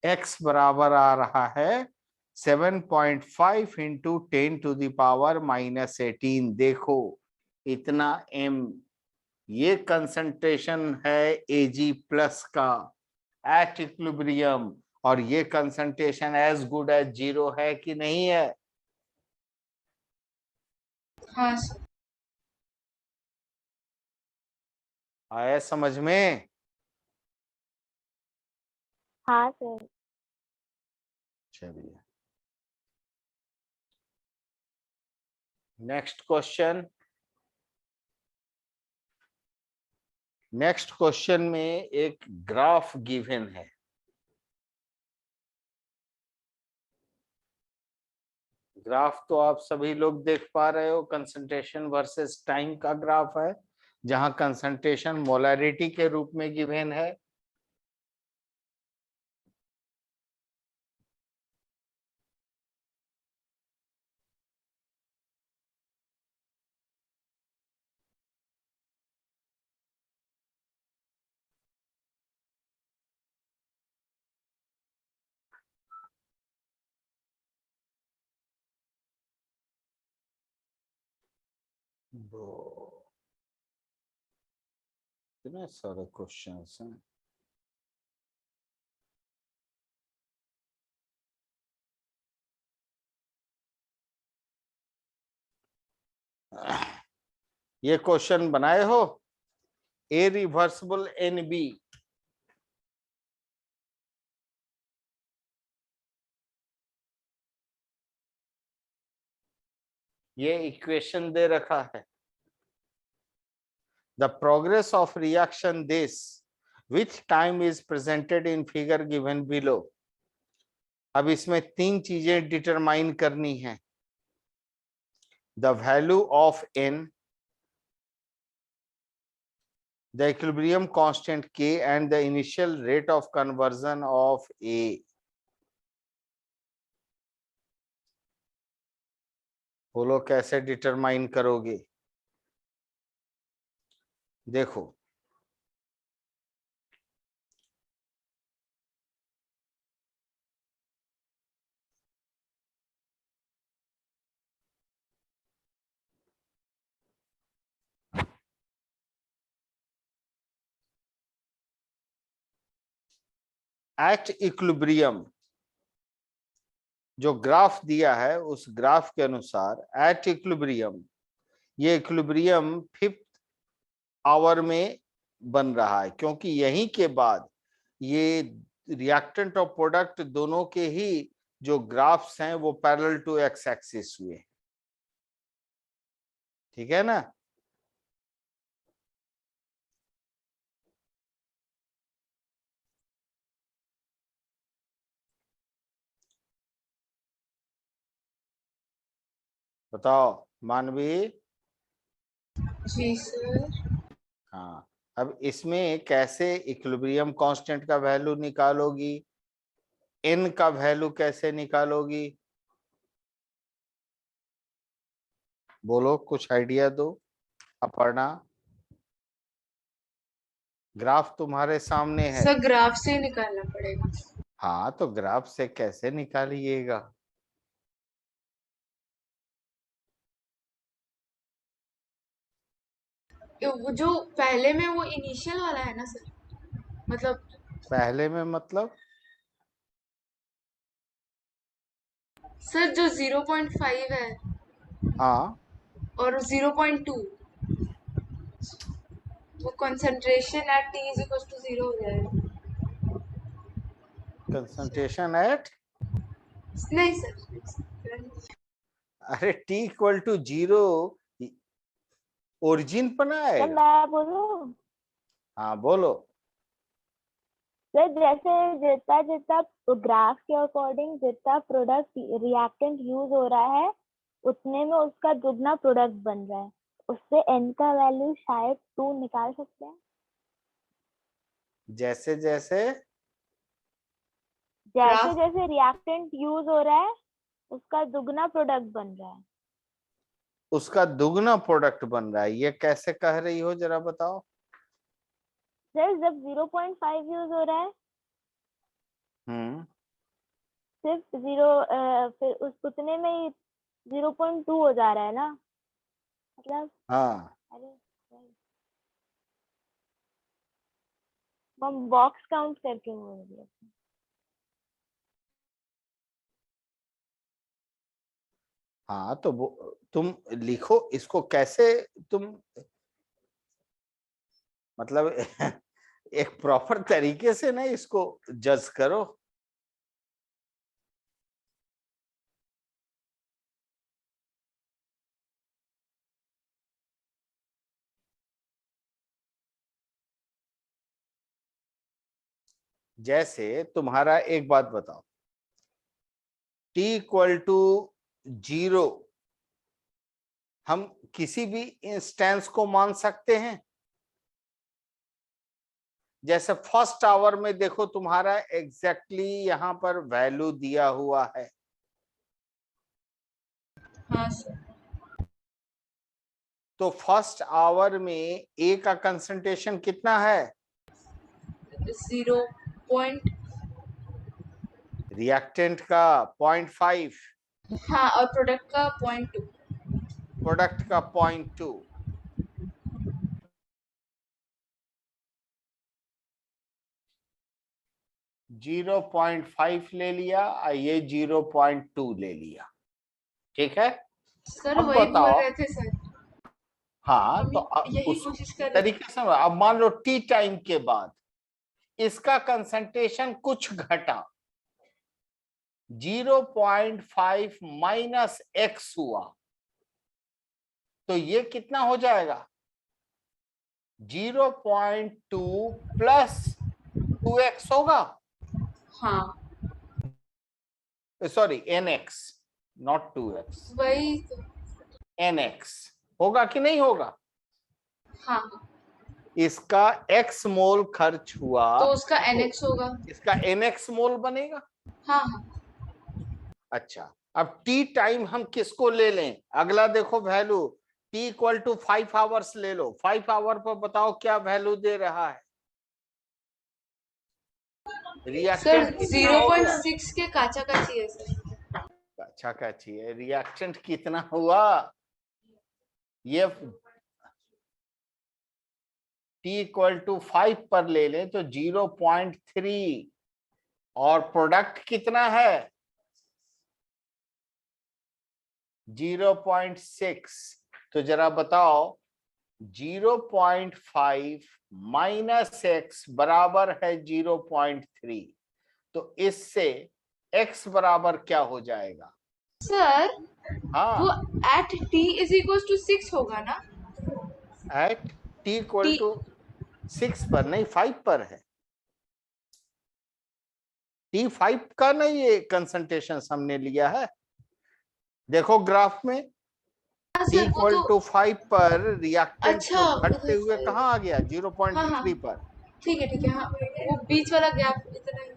x बराबर आ रहा है 7.5 into 10 to the power -18। देखो इतना m, ये कंसंट्रेशन है Ag प्लस का एट इक्विलिब्रियम, और ये कंसंट्रेशन एज गुड एज 0 है कि नहीं है? हाँ सर। आया समझ में? हाँ सर। चलिए नेक्स्ट क्वेश्चन। नेक्स्ट क्वेश्चन में एक ग्राफ गिवन है, ग्राफ तो आप सभी लोग देख पा रहे हो, कंसंट्रेशन वर्सेस टाइम का ग्राफ है, जहां कंसंट्रेशन मोलैरिटी के रूप में गिवन है। इतने सारे क्वेश्चंस हैं। ये क्वेश्चन बनाए हो? ए रिवर्सिबल एन बी, ये इक्वेशन दे रखा है। The progress of reaction this which time is presented in figure given below. अब इसमें 3 चीजें डिटरमाइन करनी है। The value of n, the equilibrium constant K and the initial rate of conversion of A. बोलो कैसे डिटरमाइन करोगे? देखो at equilibrium, जो ग्राफ दिया है उस ग्राफ के अनुसार एट इक्विलिब्रियम, ये इक्विलिब्रियम 5th आवर में बन रहा है, क्योंकि यहीं के बाद ये रिएक्टेंट और प्रोडक्ट दोनों के ही जो ग्राफ्स हैं वो पैरेलल टू एक्स एक्सिस हुए। ठीक है ना? बताओ मानवी। जी सर। हाँ, अब इसमें कैसे इक्विलिब्रियम कांस्टेंट का वैल्यू निकालोगी, n का वैल्यू कैसे निकालोगी? बोलो, कुछ आइडिया दो। अपर्णा, ग्राफ तुम्हारे सामने है। सर ग्राफ से ही निकालना पड़ेगा। हाँ, तो ग्राफ से कैसे निकालिएगा? वो जो पहले में वो इनिशियल वाला है ना सर, मतलब पहले में मतलब? सर जो 0.5 है हाँ, और 0.2, वो concentration at t is equal to 0 हो जाएगा। कंसंट्रेशन एट, नहीं सर, अरे t इक्वल टू 0 ओरिजिन पर ना सर आएगा। मैं बोलूं? हाँ बोलो। सर जैसे जितना जितना ग्राफ के अकॉर्डिंग जितना प्रोडक्ट रिएक्टेंट यूज हो रहा है उतने में उसका दुगना प्रोडक्ट बन रहा है, उससे n का वैल्यू शायद 2 निकाल सकते हैं। जैसे जैसे जैसे जैसे रिएक्टेंट यूज हो रहा है उसका दुगना प्रोडक्ट बन रहा है। उसका दुगना प्रोडक्ट बन रहा है, ये कैसे कह रही हो जरा बताओ। सर जब 0.5 यूज हो रहा है सिर्फ फिर उस उतने में ही 0.2 हो जा रहा है ना, मतलब। हाँ, अरे हम बॉक्स काउंट करके बोल रहे थे। हाँ, तो तुम लिखो इसको कैसे, तुम मतलब एक प्रॉपर तरीके से ना इसको जज करो। जैसे तुम्हारा एक बात बताओ, t इक्वल टू 0 हम किसी भी इंस्टेंस को मान सकते हैं। जैसे फर्स्ट आवर में देखो तुम्हारा एग्जैक्टली यहाँ पर वैल्यू दिया हुआ है। हाँ सर। तो फर्स्ट आवर में ए का कंसंट्रेशन कितना है? 0. रिएक्टेंट का 0.5, हाँ, और प्रोडक्ट का 0.2। प्रोडक्ट का 0.2। 0.5 ले लिया, ये 0.2 ले लिया। ठीक है, सर अब वही बोल बताओ। रहे थे सर, हाँ, हम तो यही उस कोशिश कर रहे थे। तरीके से अब मान लो टी टाइम के बाद इसका कंसंट्रेशन कुछ घटा, 0.5 माइनस एक्स हुआ, तो ये कितना हो जाएगा? 0.2 प्लस 2x होगा। हाँ सॉरी, nx, नॉट 2x, वही तो। nx होगा कि नहीं होगा? हाँ इसका x मोल खर्च हुआ तो उसका NX होगा। इसका NX मोल बनेगा। हाँ हाँ। अच्छा, अब t टाइम हम किसको ले लें? अगला देखो value t equal to 5 hours ले लो। 5 आवर पर बताओ क्या वैल्यू दे रहा है? सर रिएक्टेंट कितना हो गया? 0.6 के काचा काची है सर। अच्छा क्या चाहिए? रिएक्टेंट कितना हुआ? ये t इक्वल टू 5 पर ले लें तो 0.3 और प्रोडक्ट कितना है? 0.6। तो जरा बताओ 0.5 माइनस x बराबर है 0.3। तो इससे x बराबर क्या हो जाएगा? सर हाँ, वो at t is equals to 6 होगा ना? At t equal t to 6 पर नहीं 5 पर है। t 5 का नहीं, ये कंसंट्रेशन हमने लिया है। देखो ग्राफ में हाँ t सर वो इक्वल तो टू 5 पर रिएक्टेंट अच्छा घटते उधर हुए से। कहाँ आ गया? हाँ हाँ 0.3 पर। ठीक है हाँ वो बीच वाला गैप इतना ही।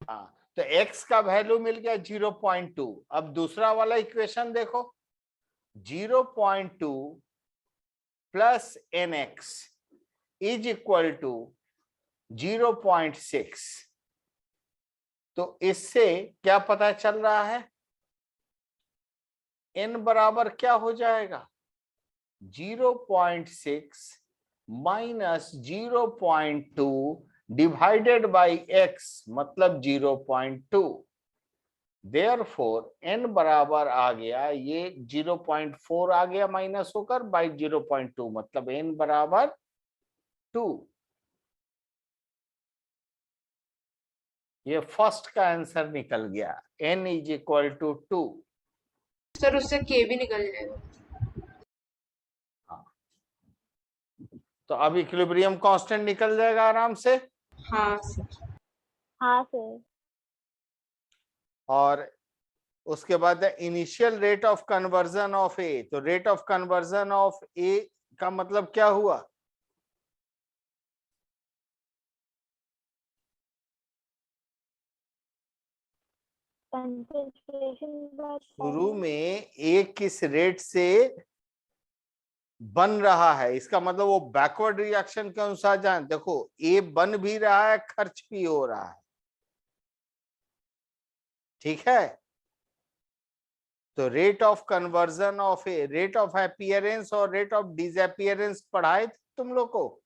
हाँ, तो x का वैल्यू मिल गया 0.2। अब दूसरा वाला इक्वेशन देखो, 0.2 plus nx is equal to 0.6। तो इससे क्या पता चल रहा है? n बराबर क्या हो जाएगा? 0.6 माइनस 0.2 डिवाइडेड बाई x मतलब 0.2। देयरफॉर n बराबर आ गया, ये 0.4 आ गया माइनस होकर बाई 0.2 मतलब n बराबर 2। ये फर्स्ट का आंसर निकल गया, n is equal to 2। Sir उससे k भी निकल जाएगा। हाँ, तो अब इक्विलिब्रियम कांस्टेंट निकल जाएगा आराम से। हाँ सर। हाँ सर। और उसके बाद initial rate of conversion of A. तो rate of conversion of A का मतलब क्या हुआ? शुरू में ए किस रेट से बन रहा है, इसका मतलब वो बैकवर्ड रिएक्शन के अनुसार जान। देखो ए बन भी रहा है, खर्च भी हो रहा है, ठीक है। तो rate of conversion of A, rate of appearance और रेट ऑफ डिसअपीयरेंस पढ़ाए थे तुम लोग को?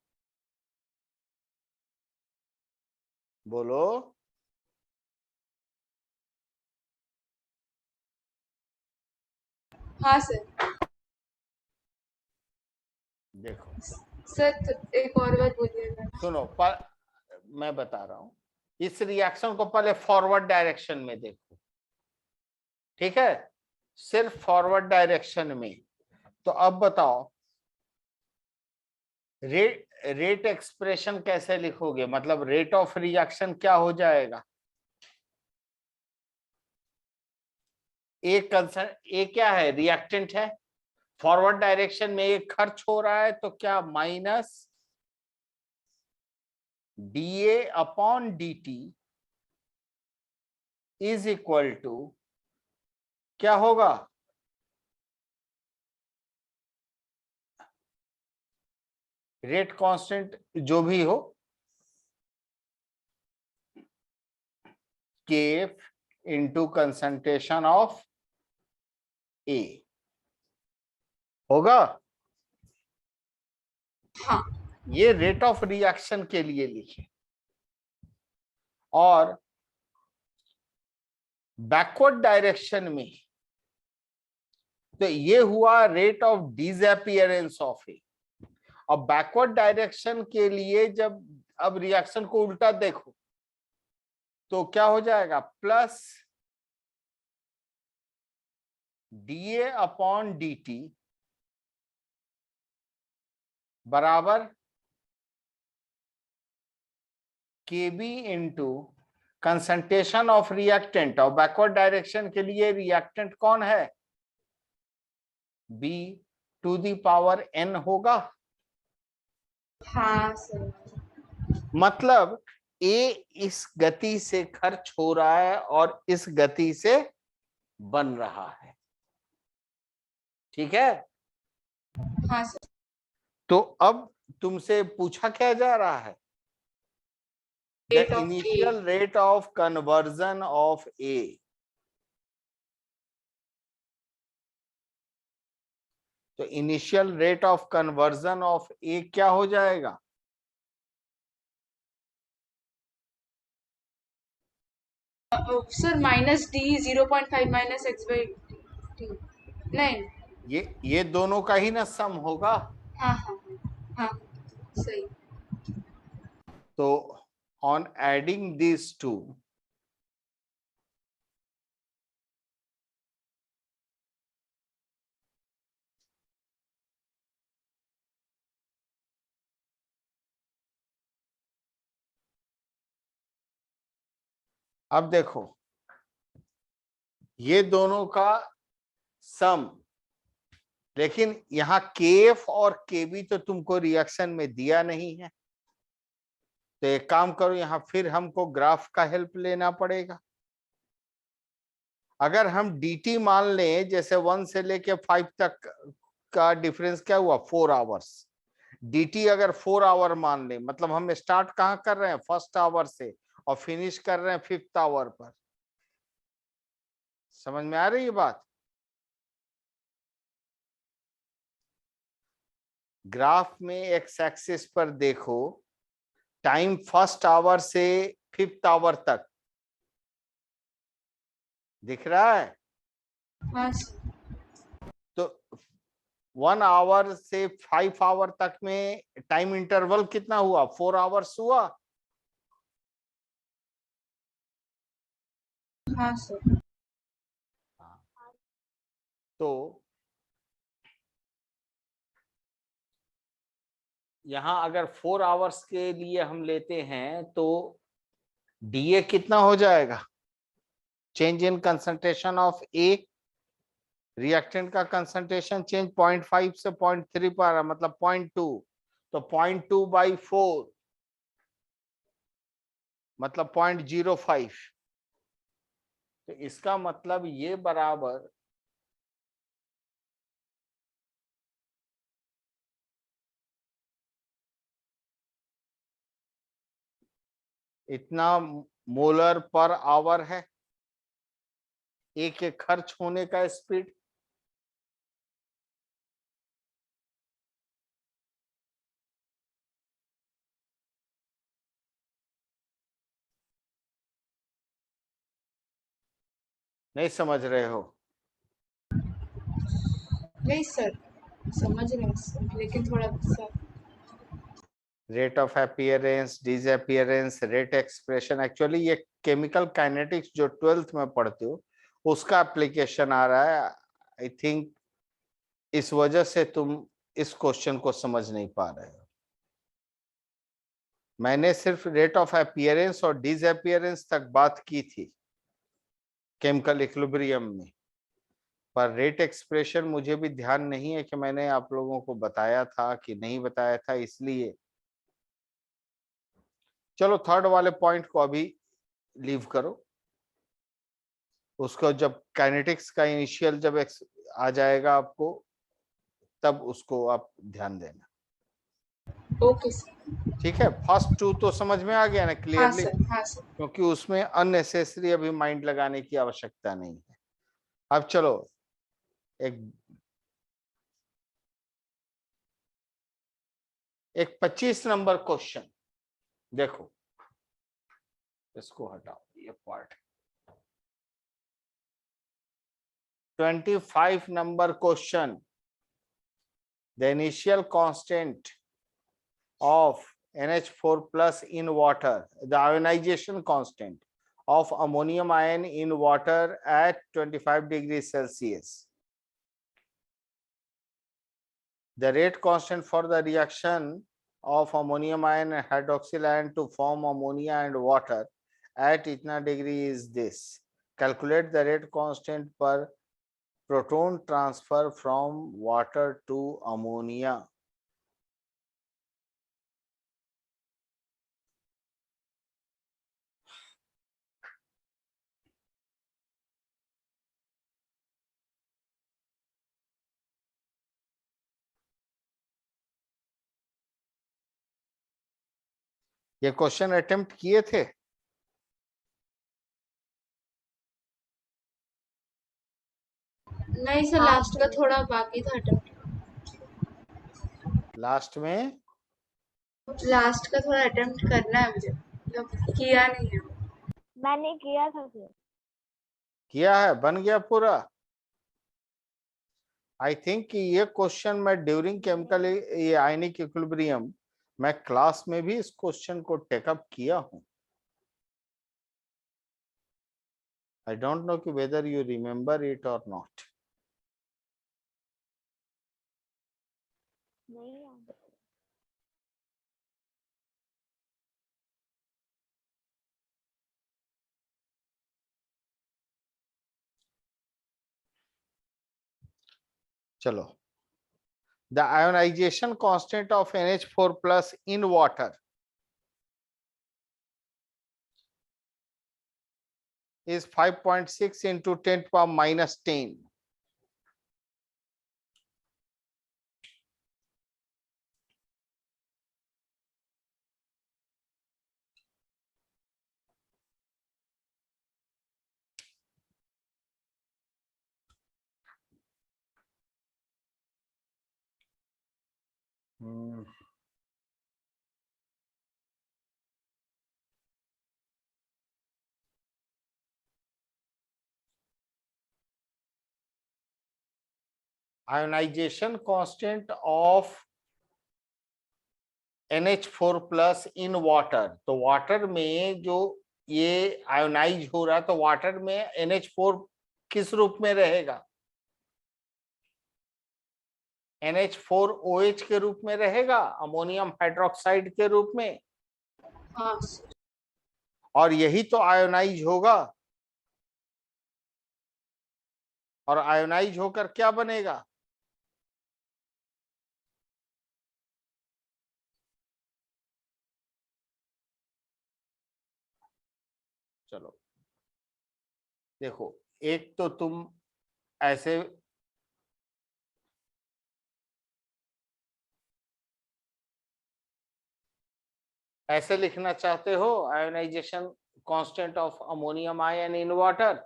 बोलो। हाँ सर। देखो सर एक और बात बोलिएगा। सुनो मैं बता रहा हूं, इस रिएक्शन को पहले फॉरवर्ड डायरेक्शन में देखो, ठीक है, सिर्फ फॉरवर्ड डायरेक्शन में। तो अब बताओ रेट एक्सप्रेशन कैसे लिखोगे? मतलब रेट ऑफ रिएक्शन क्या हो जाएगा? एक ए क्या है? रिएक्टेंट है। फॉरवर्ड डायरेक्शन में एक खर्च हो रहा है तो क्या? Minus dA upon dt is equal to क्या होगा? रेट कांस्टेंट जो भी हो, kf into concentration of A होगा। हाँ ये रेट ऑफ रिएक्शन के लिए लिखे। और बैकवर्ड डायरेक्शन में तो ये हुआ रेट ऑफ डिसअपीयरेंस ऑफ ए। अब बैकवर्ड डायरेक्शन के लिए जब अब रिएक्शन को उल्टा देखो तो क्या हो जाएगा? प्लस dA अपॉन dt बराबर kb into concentration of reactant. और बैकवर्ड डायरेक्शन के लिए रिएक्टेंट कौन है? b to the power n होगा। हाँ सर। मतलब ए इस गति से खर्च हो रहा है और इस गति से बन रहा है, ठीक है। हाँ सर। तो अब तुमसे पूछा क्या जा रहा है, the rate of A. Initial rate of conversion of A. तो initial rate of conversion of A क्या हो जाएगा, sir minus D 0.5 minus X by T. नहीं। ये दोनों का ही ना सम होगा। हाँ हाँ हाँ सही। तो ऑन एडिंग दिस टू, अब देखो ये दोनों का सम, लेकिन यहाँ केएफ और केबी तो तुमको रिएक्शन में दिया नहीं है, तो एक काम करो यहाँ फिर हमको ग्राफ का हेल्प लेना पड़ेगा। अगर हम dt मान लें, जैसे 1 से लेके 5 तक का डिफरेंस क्या हुआ 4 आवर्स, dt अगर 4 आवर मान लें, मतलब हम स्टार्ट कहाँ कर रहे हैं फर्स्ट आवर से और फिनिश कर रहे हैं 5th आवर पर। समझ में आ रही है बात। ग्राफ में एक्स एक्सिस पर देखो टाइम फर्स्ट आवर से 5th आवर तक दिख रहा है। हाँ सर। तो 1 आवर से 5 आवर तक में टाइम इंटरवल कितना हुआ 4 आवर्स हुआ। हाँ सर। तो यहां अगर 4 आवर्स के लिए हम लेते हैं तो डीए कितना हो जाएगा, change in concentration of A, reactant का कंसंट्रेशन चेंज 0.5 से 0.3 पर आ रहा, मतलब 0.2, तो 0.2/4 मतलब 0.05। तो इसका मतलब ये बराबर इतना मोलर पर आवर है, एक एक खर्च होने का स्पीड। नहीं समझ रहे हो। नहीं सर, समझ रहे हैं सर, लेकिन थोड़ा सा। Rate of appearance, disappearance, rate expression, actually ये केमिकल काइनेटिक्स जो 12th में पढ़ते हो उसका एप्लीकेशन आ रहा है। आई थिंक इस वजह से तुम इस क्वेश्चन को समझ नहीं पा रहे हो। मैंने सिर्फ रेट ऑफ अपीयरेंस और डिसअपीयरेंस तक बात की थी केमिकल इक्विलिब्रियम में, पर रेट एक्सप्रेशन मुझे भी ध्यान नहीं है कि मैंने आप लोगों को बताया था कि नहीं बताया था, इसलिए चलो थर्ड वाले पॉइंट को अभी लीव करो, उसको जब काइनेटिक्स का इनिशियल जब आ जाएगा आपको तब उसको आप ध्यान देना। Okay sir. ठीक है, फर्स्ट 2 तो समझ में आ गया ना हाँ क्लियरली, सर। हाँ सर। क्योंकि उसमें अननेसेसरी अभी माइंड लगाने की आवश्यकता नहीं है। अब चलो एक 25 नंबर क्वेश्चन देखो, इसको हटाओ ये part. 25 number question. The initial constant of NH4 plus in water, the ionization constant of ammonium ion in water at 25 degrees Celsius. The rate constant for the reaction of ammonium ion and hydroxyl ion to form ammonia and water at itna degree is this. Calculate the rate constant per proton transfer from water to ammonia. ये question attempt किए थे? नहीं sir, हाँ last का sir. थोड़ा बाकी था attempt. Last में लास्ट का थोड़ा अटेम्प्ट करना है मुझे, मतलब किया नहीं है। मैंने किया था सर। किया है, बन गया पूरा? आई थिंक कि ये क्वेश्चन मैं ड्यूरिंग केमिकल ये आयनिक इक्विलिब्रियम मैं क्लास में भी इस क्वेश्चन को टेकअप किया हूं। आई डोंट नो कि वेदर यू रिमेम्बर इट और नॉट। नहीं याद। चलो, the ionization constant of NH4 plus in water is 5.6 into 10 to the power minus 10. Ionization constant of NH4 plus in water, तो water में जो ये आयोनाइज हो रहा है तो वाटर में NH4 किस रूप में रहेगा? NH4OH के रूप में रहेगा, अमोनियम हाइड्रोक्साइड के रूप में। हाँ और यही तो आयोनाइज होगा, और आयोनाइज होकर क्या बनेगा? चलो देखो, एक तो तुम ऐसे ऐसे लिखना चाहते हो, ionisation constant of ammonium ion in water.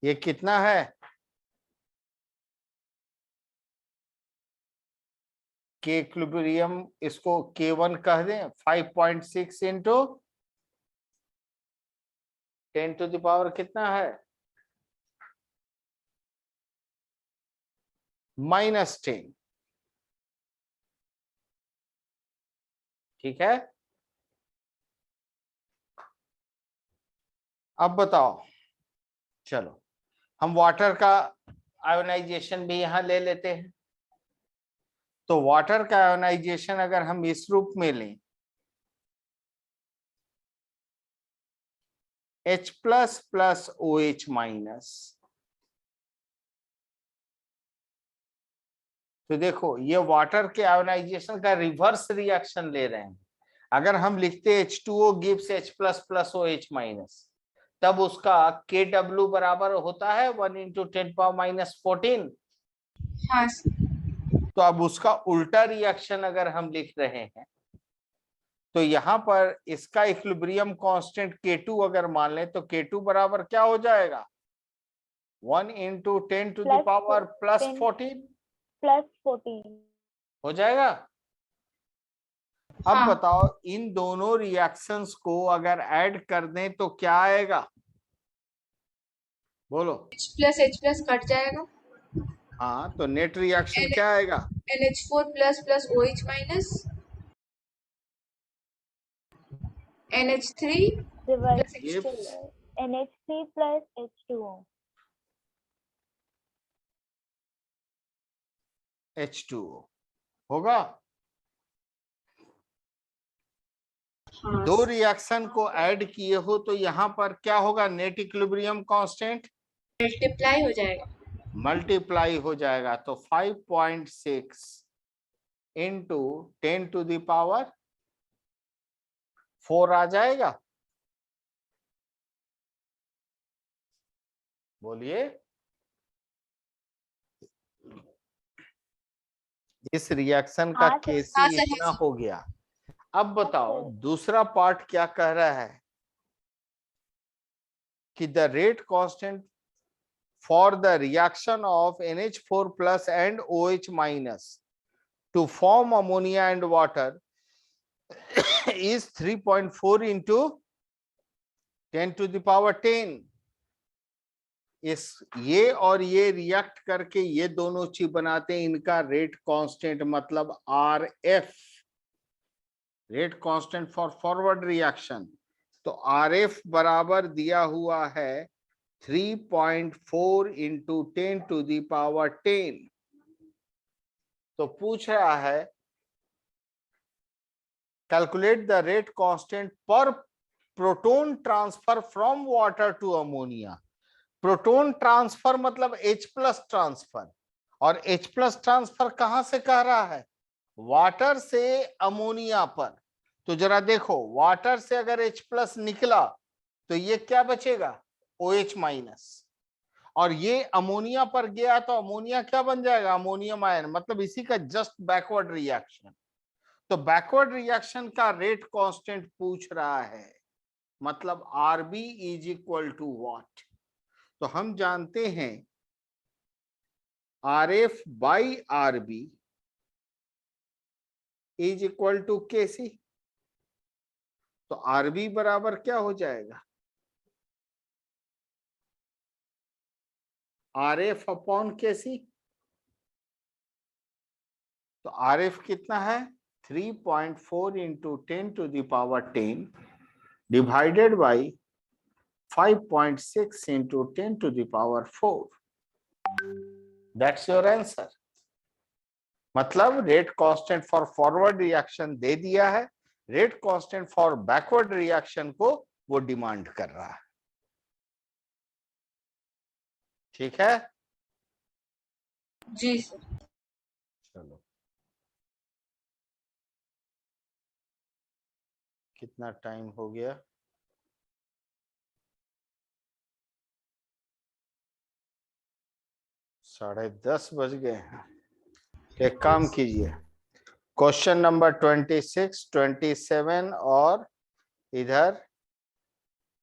ये कितना है? के इक्विलिब्रियम, इसको K1 कह दें। 5.6 इंटू 10 टू द पावर कितना है? -10। ठीक है, अब बताओ। चलो हम वाटर का आयोनाइजेशन भी यहां ले लेते हैं। तो वाटर का आयोनाइजेशन अगर हम इस रूप में लें, H plus plus OH minus, तो देखो ये वाटर के आयोनाइजेशन का रिवर्स रिएक्शन ले रहे हैं। अगर हम लिखते H2O gives H plus plus OH minus, तब उसका KW बराबर होता है 1 इंटू 10 पावर माइनस 14। हाँ तो अब उसका उल्टा रिएक्शन अगर हम लिख रहे हैं, तो यहाँ पर इसका इक्विलिब्रियम कांस्टेंट K2 अगर मान लें, तो K2 बराबर क्या हो जाएगा? 1 into 10 to the power plus 14 हो जाएगा। अब हाँ। बताओ, इन दोनों रिएक्शंस को अगर ऐड कर दें तो क्या आएगा? बोलो। H प्लस कट जाएगा। हाँ, तो नेट रिएक्शन क्या आएगा? NH4 plus plus OH minus NH3 plus gives NH3 plus H2O। H2O होगा। हाँ। दो रिएक्शन को ऐड किए हो तो यहाँ पर क्या होगा? नेट इक्विलिब्रियम कांस्टेंट मल्टीप्लाई हो जाएगा। मल्टीप्लाई हो जाएगा। तो 5.6 इंटू 10 टू द पावर 4 आ जाएगा। बोलिए। इस रिएक्शन का हाँ सर। केसी हाँ सर, इतना हाँ सर। हो गया। अब बताओ सर। दूसरा पार्ट क्या कह रहा है कि the rate constant for the reaction of NH4 plus and OH minus to form ammonia and water is 3.4 into 10 to the power 10. इस ये और ये रिएक्ट करके ये दोनों चीज बनाते हैं, इनका रेट कांस्टेंट मतलब RF, rate constant for forward reaction. तो RF बराबर दिया हुआ है 3.4 into 10 to the power 10। तो पूछ रहा है कैलकुलेट द रेट कांस्टेंट पर proton transfer from water to ammonia. Proton transfer मतलब H प्लस ट्रांसफर, और H प्लस ट्रांसफर कहां से कह रहा है? वाटर से अमोनिया पर। तो जरा देखो, वाटर से अगर H प्लस निकला तो ये क्या बचेगा? OH minus. और ये अमोनिया पर गया तो अमोनिया क्या बन जाएगा? अमोनियम आयन, मतलब इसी का जस्ट बैकवर्ड रिएक्शन। तो बैकवर्ड रिएक्शन का रेट कांस्टेंट पूछ रहा है, मतलब RB is equal to what? तो हम जानते हैं RF by RB is equal to KC। तो RB बराबर क्या हो जाएगा? RF upon KC। तो RF कितना है? 3.4 into 10 to the power 10 divided by 5.6 into 10 to the power 4. That's your answer. मतलब rate constant for forward reaction दे दिया है, rate constant for backward reaction को वो डिमांड कर रहा है। ठीक है जी सर। चलो, कितना टाइम हो गया? 10:30 बज गए हैं। एक काम कीजिए, क्वेश्चन नंबर 26, 27 और इधर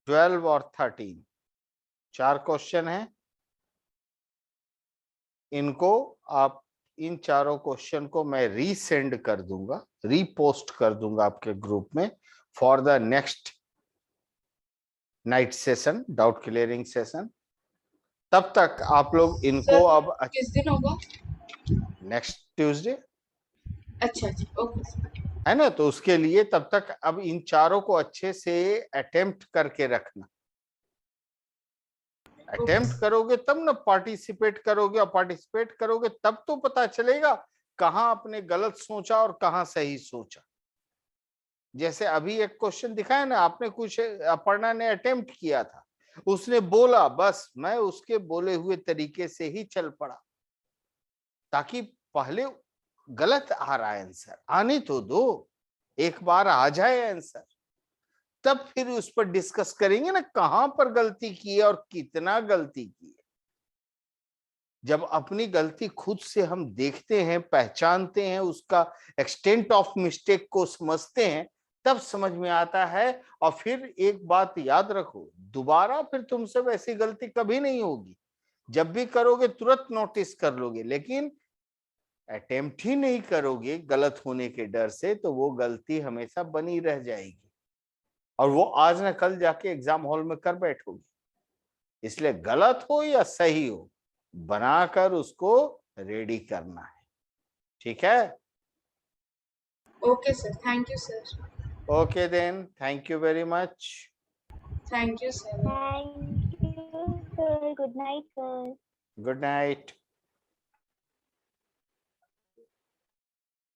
12 और 13, 4 क्वेश्चन हैं। इनको आप, इन चारों क्वेश्चन को मैं रीसेंड कर दूंगा, रीपोस्ट कर दूंगा आपके ग्रुप में for the next night session, doubt clearing session. तब तक आप लोग इनको सर, अब किस दिन होगा? नेक्स्ट ट्यूसडे अच्छा अच्छा, ओके है ना, तो उसके लिए तब तक अब इन चारों को अच्छे से अटेम्प्ट करके रखना। अटेम्प्ट करोगे तब ना पार्टिसिपेट करोगे, और पार्टिसिपेट करोगे तब तो पता चलेगा कहां आपने गलत सोचा और कहां सही सोचा। जैसे अभी एक क्वेश्चन दिखाया ना आपने, कुछ अपर्णा ने अटेम्प्ट किया था, उसने बोला, बस मैं उसके बोले हुए तरीके से ही चल पड़ा, ताकि पहले गलत आ रहा है आंसर, आने तो दो, एक बार आ जाए आंसर, तब फिर उस पर डिस्कस करेंगे ना कहां पर गलती की है और कितना गलती की है। जब अपनी गलती खुद से हम देखते हैं, पहचानते हैं, उसका एक्सटेंट ऑफ मिस्टेक को समझते हैं, तब समझ में आता है। और फिर एक बात याद रखो, दोबारा फिर तुमसे वैसी गलती कभी नहीं होगी। जब भी करोगे तुरंत नोटिस कर लोगे, लेकिन अटेम्प्ट ही नहीं करोगे गलत होने के डर से, तो वो गलती हमेशा बनी रह जाएगी और वो आज न कल जाके एग्जाम हॉल में कर बैठोगे। इसलिए गलत हो या सही हो, बनाकर उसको रेडी करना है। ठीक है? Okay sir, thank you sir. Okay then, thank you very much. Thank you sir. Thank you sir. Good night sir. Good night.